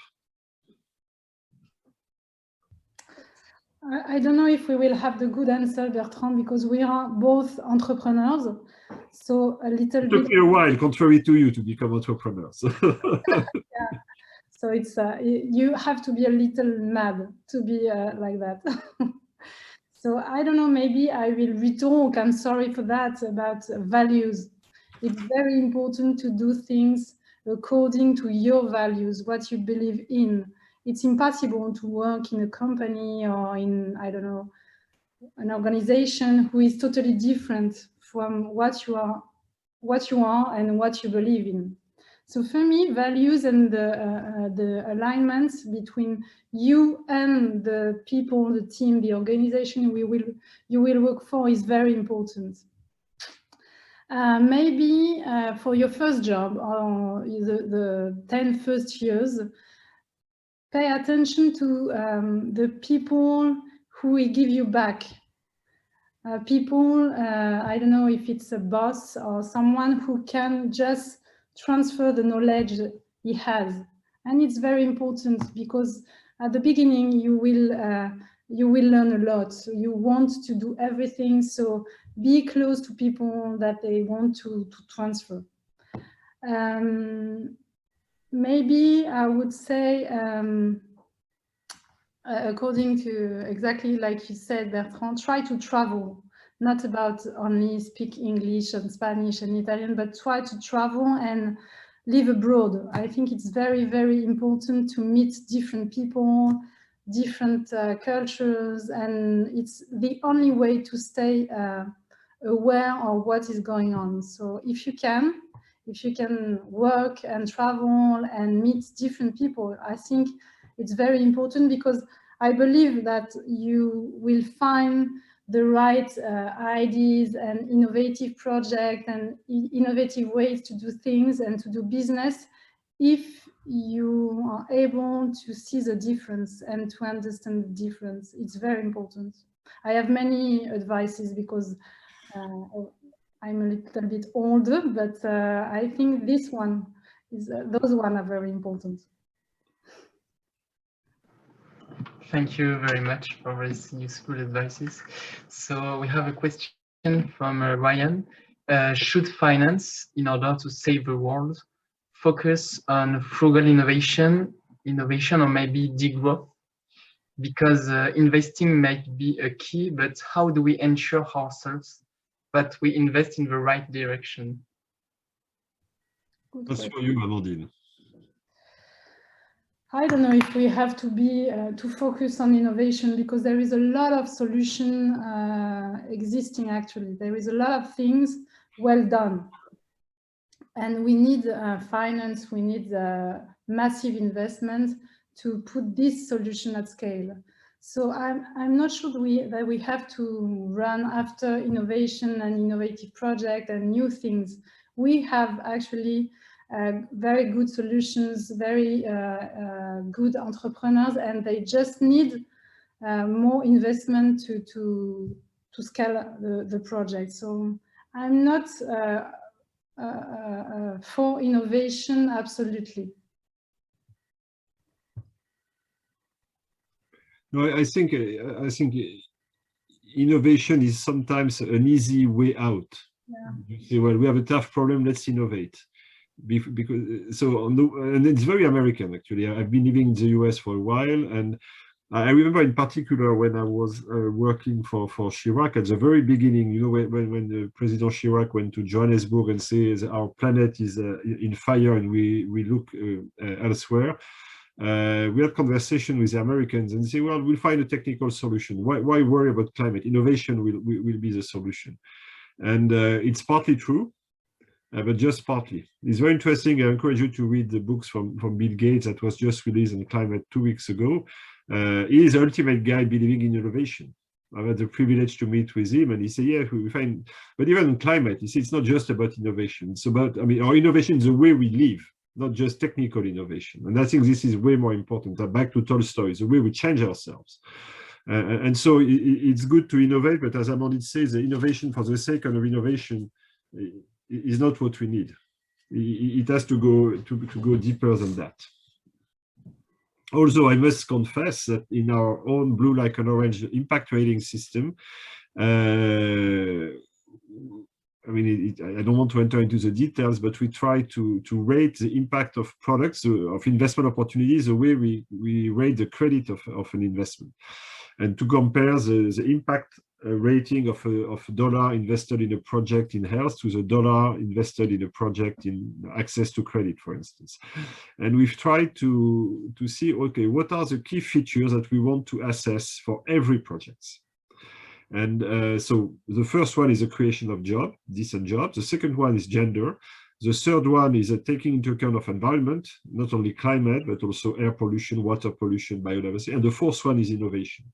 I don't know if we will have the good answer, Bertrand, because we are both entrepreneurs. So a little bit. It took me a while, contrary to you, to become entrepreneurs. Yeah. So it's you have to be a little mad to be like that. So I don't know, maybe I will retalk, I'm sorry for that, about values. It's very important to do things according to your values, what you believe in. It's impossible to work in a company or in, I don't know, an organization who is totally different from what you are and what you believe in. So for me, values and the alignments between you and the people, the team, the organization you will work for is very important. Maybe for your first job or the 10 first years, pay attention to the people who will give you back. People, I don't know if it's a boss or someone who can just transfer the knowledge he has. And it's very important because at the beginning you will learn a lot. So you want to do everything. So be close to people that they want to transfer. Maybe I would say, according to exactly like you said, Bertrand, try to travel, not about only speak English and Spanish and Italian, but try to travel and live abroad. I think it's very, very important to meet different people, different cultures, and it's the only way to stay aware of what is going on. So if you can work and travel and meet different people, I think it's very important, because I believe that you will find the right ideas and innovative projects and innovative ways to do things and to do business if you are able to see the difference and to understand the difference. It's very important. I have many advices because I'm a little bit older, but I think this one is, those one are very important. Thank you very much for these useful advices. So we have a question from Ryan. Should finance, in order to save the world, focus on frugal innovation or maybe degrowth? Because investing might be a key, but how do we ensure ourselves that we invest in the right direction? That's for you, Amandine. I don't know if we have to be to focus on innovation, because there is a lot of solution existing. Actually, there is a lot of things well done, and we need finance. We need massive investment to put this solution at scale. So I'm not sure that we have to run after innovation and innovative project and new things. We have actually very good solutions, very good entrepreneurs, and they just need more investment to scale the project. So I'm not for innovation, absolutely. No, I think innovation is sometimes an easy way out. Yeah. You say, well, we have a tough problem, let's innovate. Because so and it's very American, actually. I've been living in the US for a while, and I remember in particular when I was working for Chirac at the very beginning, you know, when President Chirac went to Johannesburg and says our planet is in fire and we look elsewhere. We had conversation with the Americans and say, well, we'll find a technical solution. Why worry about climate? Innovation will be the solution. And it's partly true, but just partly. It's very interesting. I encourage you to read the books from Bill Gates that was just released on climate 2 weeks ago. He is the ultimate guy believing in innovation. I've had the privilege to meet with him, and he said, yeah, we find, but even in climate, he said, it's not just about innovation. It's about, I mean, our innovation is the way we live. not just technical innovation. And I think this is way more important. Back to Tolstoy, the way we change ourselves. And so it's good to innovate, but as Amandine says, the innovation for the sake of innovation is not what we need. It has to go deeper than that. Also, I must confess that in our own blue like an orange impact rating system, I mean, I don't want to enter into the details, but we try to rate the impact of products, of investment opportunities, the way we rate the credit of an investment, and to compare the impact rating of a dollar invested in a project in health to the dollar invested in a project in access to credit, for instance. And we've tried to see, okay, what are the key features that we want to assess for every project? And so the first one is the creation of jobs, decent jobs. The second one is gender. The third one is taking into account of environment, not only climate, but also air pollution, water pollution, biodiversity. And the fourth one is innovation.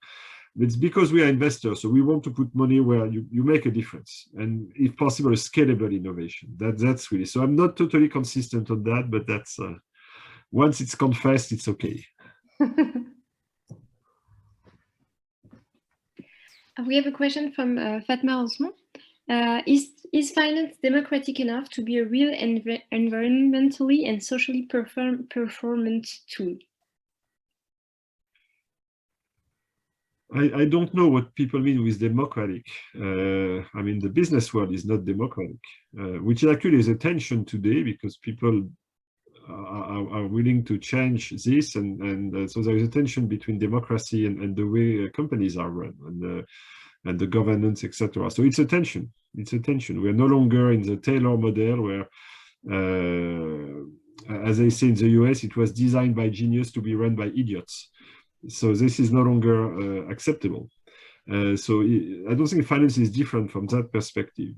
It's because we are investors, so we want to put money where you make a difference, and if possible, a scalable innovation. That's really, so I'm not totally consistent on that, but that's, once it's confessed, it's okay. We have a question from Fatma Osman. Is finance democratic enough to be a real environmentally and socially performant tool? I don't know what people mean with democratic. I mean, the business world is not democratic, which actually is a tension today because people are willing to change this, and so there is a tension between democracy and the way companies are run and the governance, etc. So it's a tension. It's a tension. We are no longer in the Taylor model where, as they say in the US, it was designed by genius to be run by idiots. So this is no longer acceptable. So I don't think finance is different from that perspective.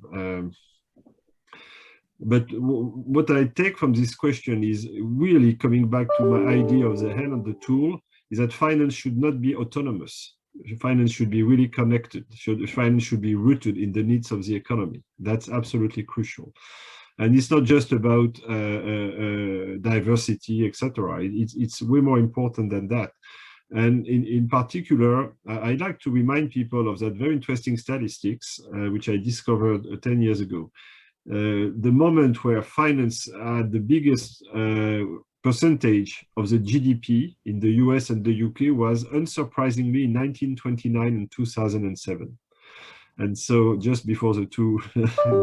But what I take from this question is really coming back to my idea of the hand on the tool, is that finance should not be autonomous. Finance should be really connected. Finance should be rooted in the needs of the economy. That's absolutely crucial. And it's not just about diversity, etc. It's way more important than that. And in particular, I'd like to remind people of that very interesting statistics, which I discovered 10 years ago. The moment where finance had the biggest percentage of the GDP in the US and the UK was unsurprisingly in 1929 and 2007. And so just before the two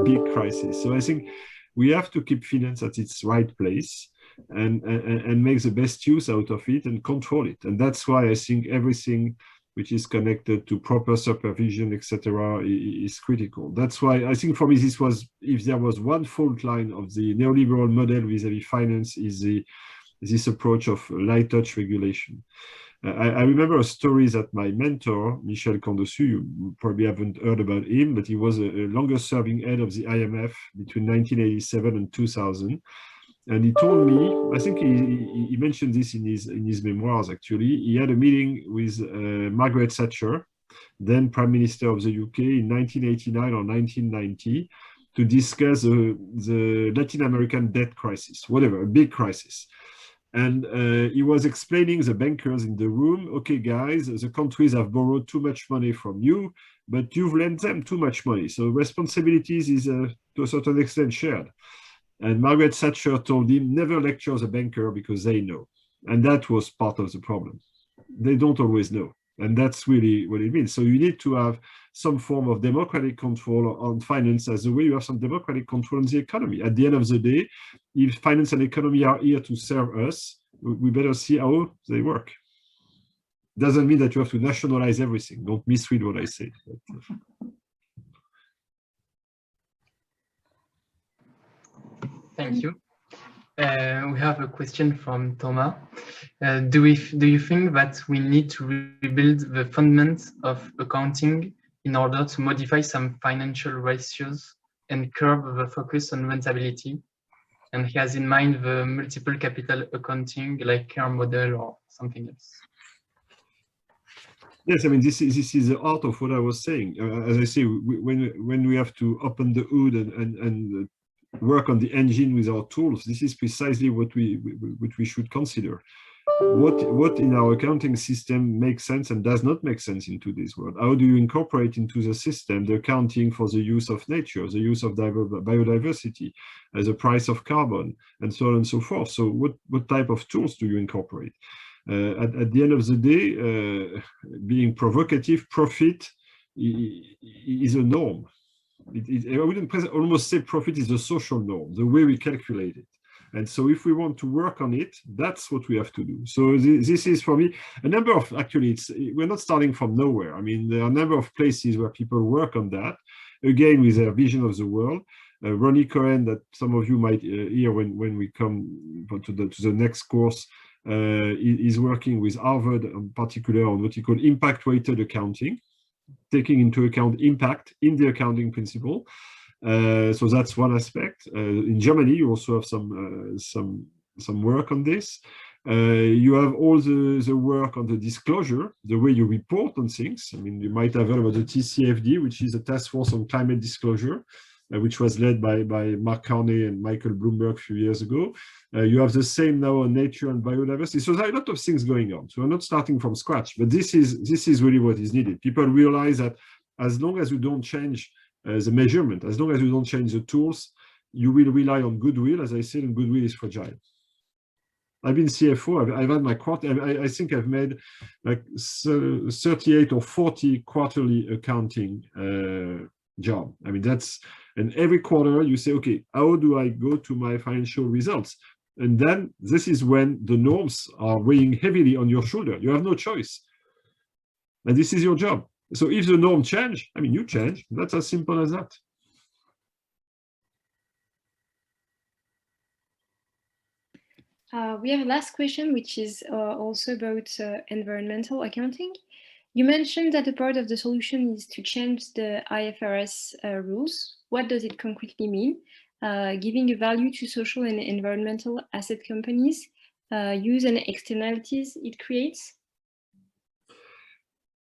big crises. So I think we have to keep finance at its right place and make the best use out of it and control it. And that's why I think everything which is connected to proper supervision, etc., is critical. That's why I think for me, this was, if there was one fault line of the neoliberal model vis-a-vis finance, is this approach of light touch regulation. I remember a story that my mentor, Michel Candesu, you probably haven't heard about him, but he was a longest serving head of the IMF between 1987 and 2000. And he told me, I think he mentioned this in his memoirs actually, he had a meeting with Margaret Thatcher, then Prime Minister of the UK, in 1989 or 1990, to discuss the Latin American debt crisis, whatever, a big crisis. And he was explaining the bankers in the room, okay guys, the countries have borrowed too much money from you, but you've lent them too much money. So responsibilities is to a certain extent shared. And Margaret Thatcher told him, never lecture the banker because they know. And that was part of the problem. They don't always know. And that's really what it means. So you need to have some form of democratic control on finance as the way you have some democratic control on the economy. At the end of the day, if finance and economy are here to serve us, we better see how they work. Doesn't mean that you have to nationalize everything. Don't misread what I say. Thank you. We have a question from Thomas. Do you think that we need to rebuild the fundamentals of accounting in order to modify some financial ratios and curb the focus on rentability? And he has in mind the multiple capital accounting, like CARE model or something else. Yes, I mean, this is the art of what I was saying. As I say, when we have to open the hood and work on the engine with our tools, this is precisely what we should consider. What in our accounting system makes sense and does not make sense into this world? How do you incorporate into the system the accounting for the use of nature, the use of biodiversity, as a price of carbon, and so on and so forth? So what type of tools do you incorporate? At the end of the day, being provocative, profit is a norm. I wouldn't almost say profit is a social norm, the way we calculate it. And so if we want to work on it, that's what we have to do. So this is, for me, a number of, actually, we're not starting from nowhere. I mean, there are a number of places where people work on that, again, with their vision of the world. Ronnie Cohen, that some of you might hear when we come to the next course, is working with Harvard in particular on what he called impact-weighted accounting, taking into account impact in the accounting principle. So that's one aspect. In Germany, you also have some work on this. You have all the work on the disclosure, the way you report on things. I mean, you might have heard about the TCFD, which is a task force on climate disclosure, which was led by Mark Carney and Michael Bloomberg a few years ago. You have the same now on nature and biodiversity. So there are a lot of things going on. So we're not starting from scratch, but this is really what is needed. People realize that as long as you don't change the measurement, as long as you don't change the tools, you will rely on goodwill, as I said, and goodwill is fragile. I've been CFO, I've had my quarter, I think I've made like 38 or 40 quarterly accounting job. I mean, and every quarter you say, okay, how do I go to my financial results? And then this is when the norms are weighing heavily on your shoulder. You have no choice. And this is your job. So if the norm change, I mean, you change. That's as simple as that. We have a last question, which is also about environmental accounting. You mentioned that a part of the solution is to change the IFRS rules. What does it concretely mean? Giving a value to social and environmental asset companies, use and externalities it creates?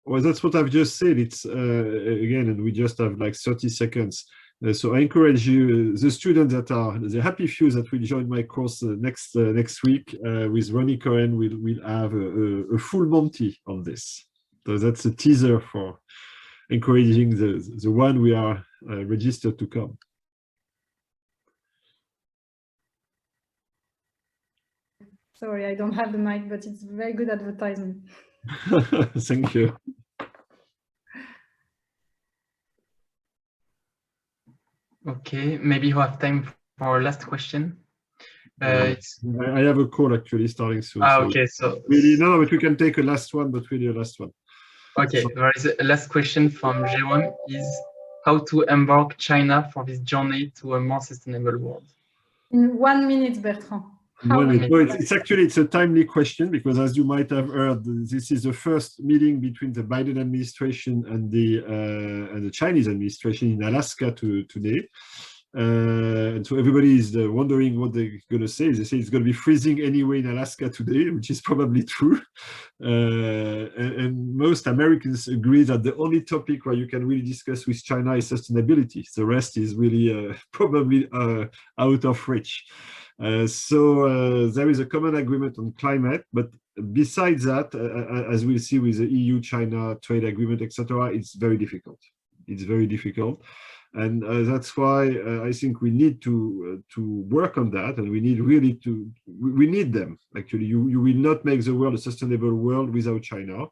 Well, that's what I've just said. It's again, and we just have like 30 seconds. So I encourage you, the students that are the happy few that will join my course next week with Ronnie Cohen, we'll have a full Monty on this. So that's a teaser for encouraging the one we are registered to come. Sorry, I don't have the mic, but it's very good advertisement. Thank you. Okay, maybe you have time for our last question. I have a call actually starting soon. Okay, so really, no, but we can take a last one, but really a last one. Okay, there is a last question from Jérôme, is how to embark China for this journey to a more sustainable world? In 1 minute, Bertrand. No, it's a timely question because, as you might have heard, this is the first meeting between the Biden administration and the Chinese administration in Alaska today. And so everybody is wondering what they're going to say. They say it's going to be freezing anyway in Alaska today, which is probably true. And most Americans agree that the only topic where you can really discuss with China is sustainability. The rest is really probably out of reach. So there is a common agreement on climate, but besides that, as we'll see with the EU-China trade agreement, etc., it's very difficult. It's very difficult. And that's why I think we need to work on that, and we need really we need them. Actually, you will not make the world a sustainable world without China,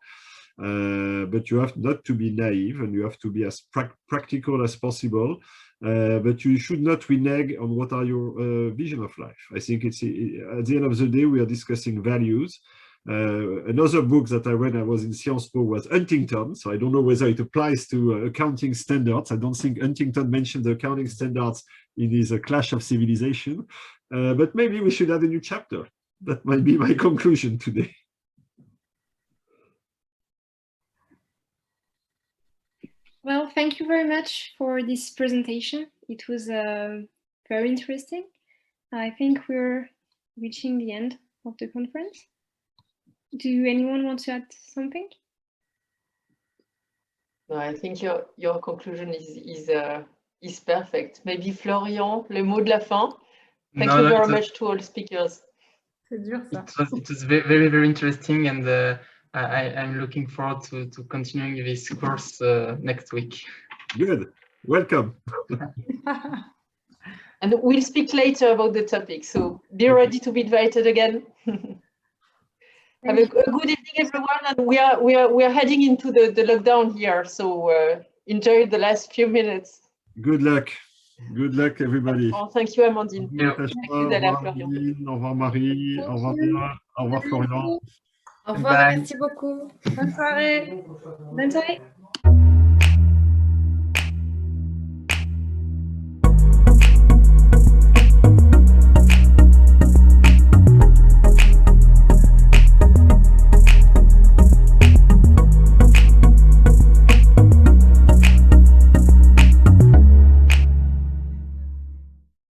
but you have not to be naive, and you have to be as practical as possible. But you should not renege on what are your vision of life. I think it's at the end of the day we are discussing values. Another book that I read, I was in Sciences Po, was Huntington. So I don't know whether it applies to accounting standards. I don't think Huntington mentioned the accounting standards in his Clash of Civilization. But maybe we should add a new chapter. That might be my conclusion today. Well, thank you very much for this presentation. It was very interesting. I think we're reaching the end of the conference. Do anyone want to add something? No, I think your conclusion is is perfect. Maybe Florian, le mot de la fin. Thank No, you no, very much to all speakers. C'est dur ça. it was very, very interesting, and I'm looking forward to continuing this course next week. Good. Welcome. And we'll speak later about the topic, so be ready to be invited again. Have a good evening, everyone, and we are heading into the lockdown here, so enjoy the last few minutes. Good luck. Good luck, everybody. Oh, thank you, Amandine. Natacha, Au revoir, Amandine, au revoir Marie, au revoir Thomas, au revoir Florian. Au revoir, Bye. merci beaucoup. Bonne soirée. Bonne soirée.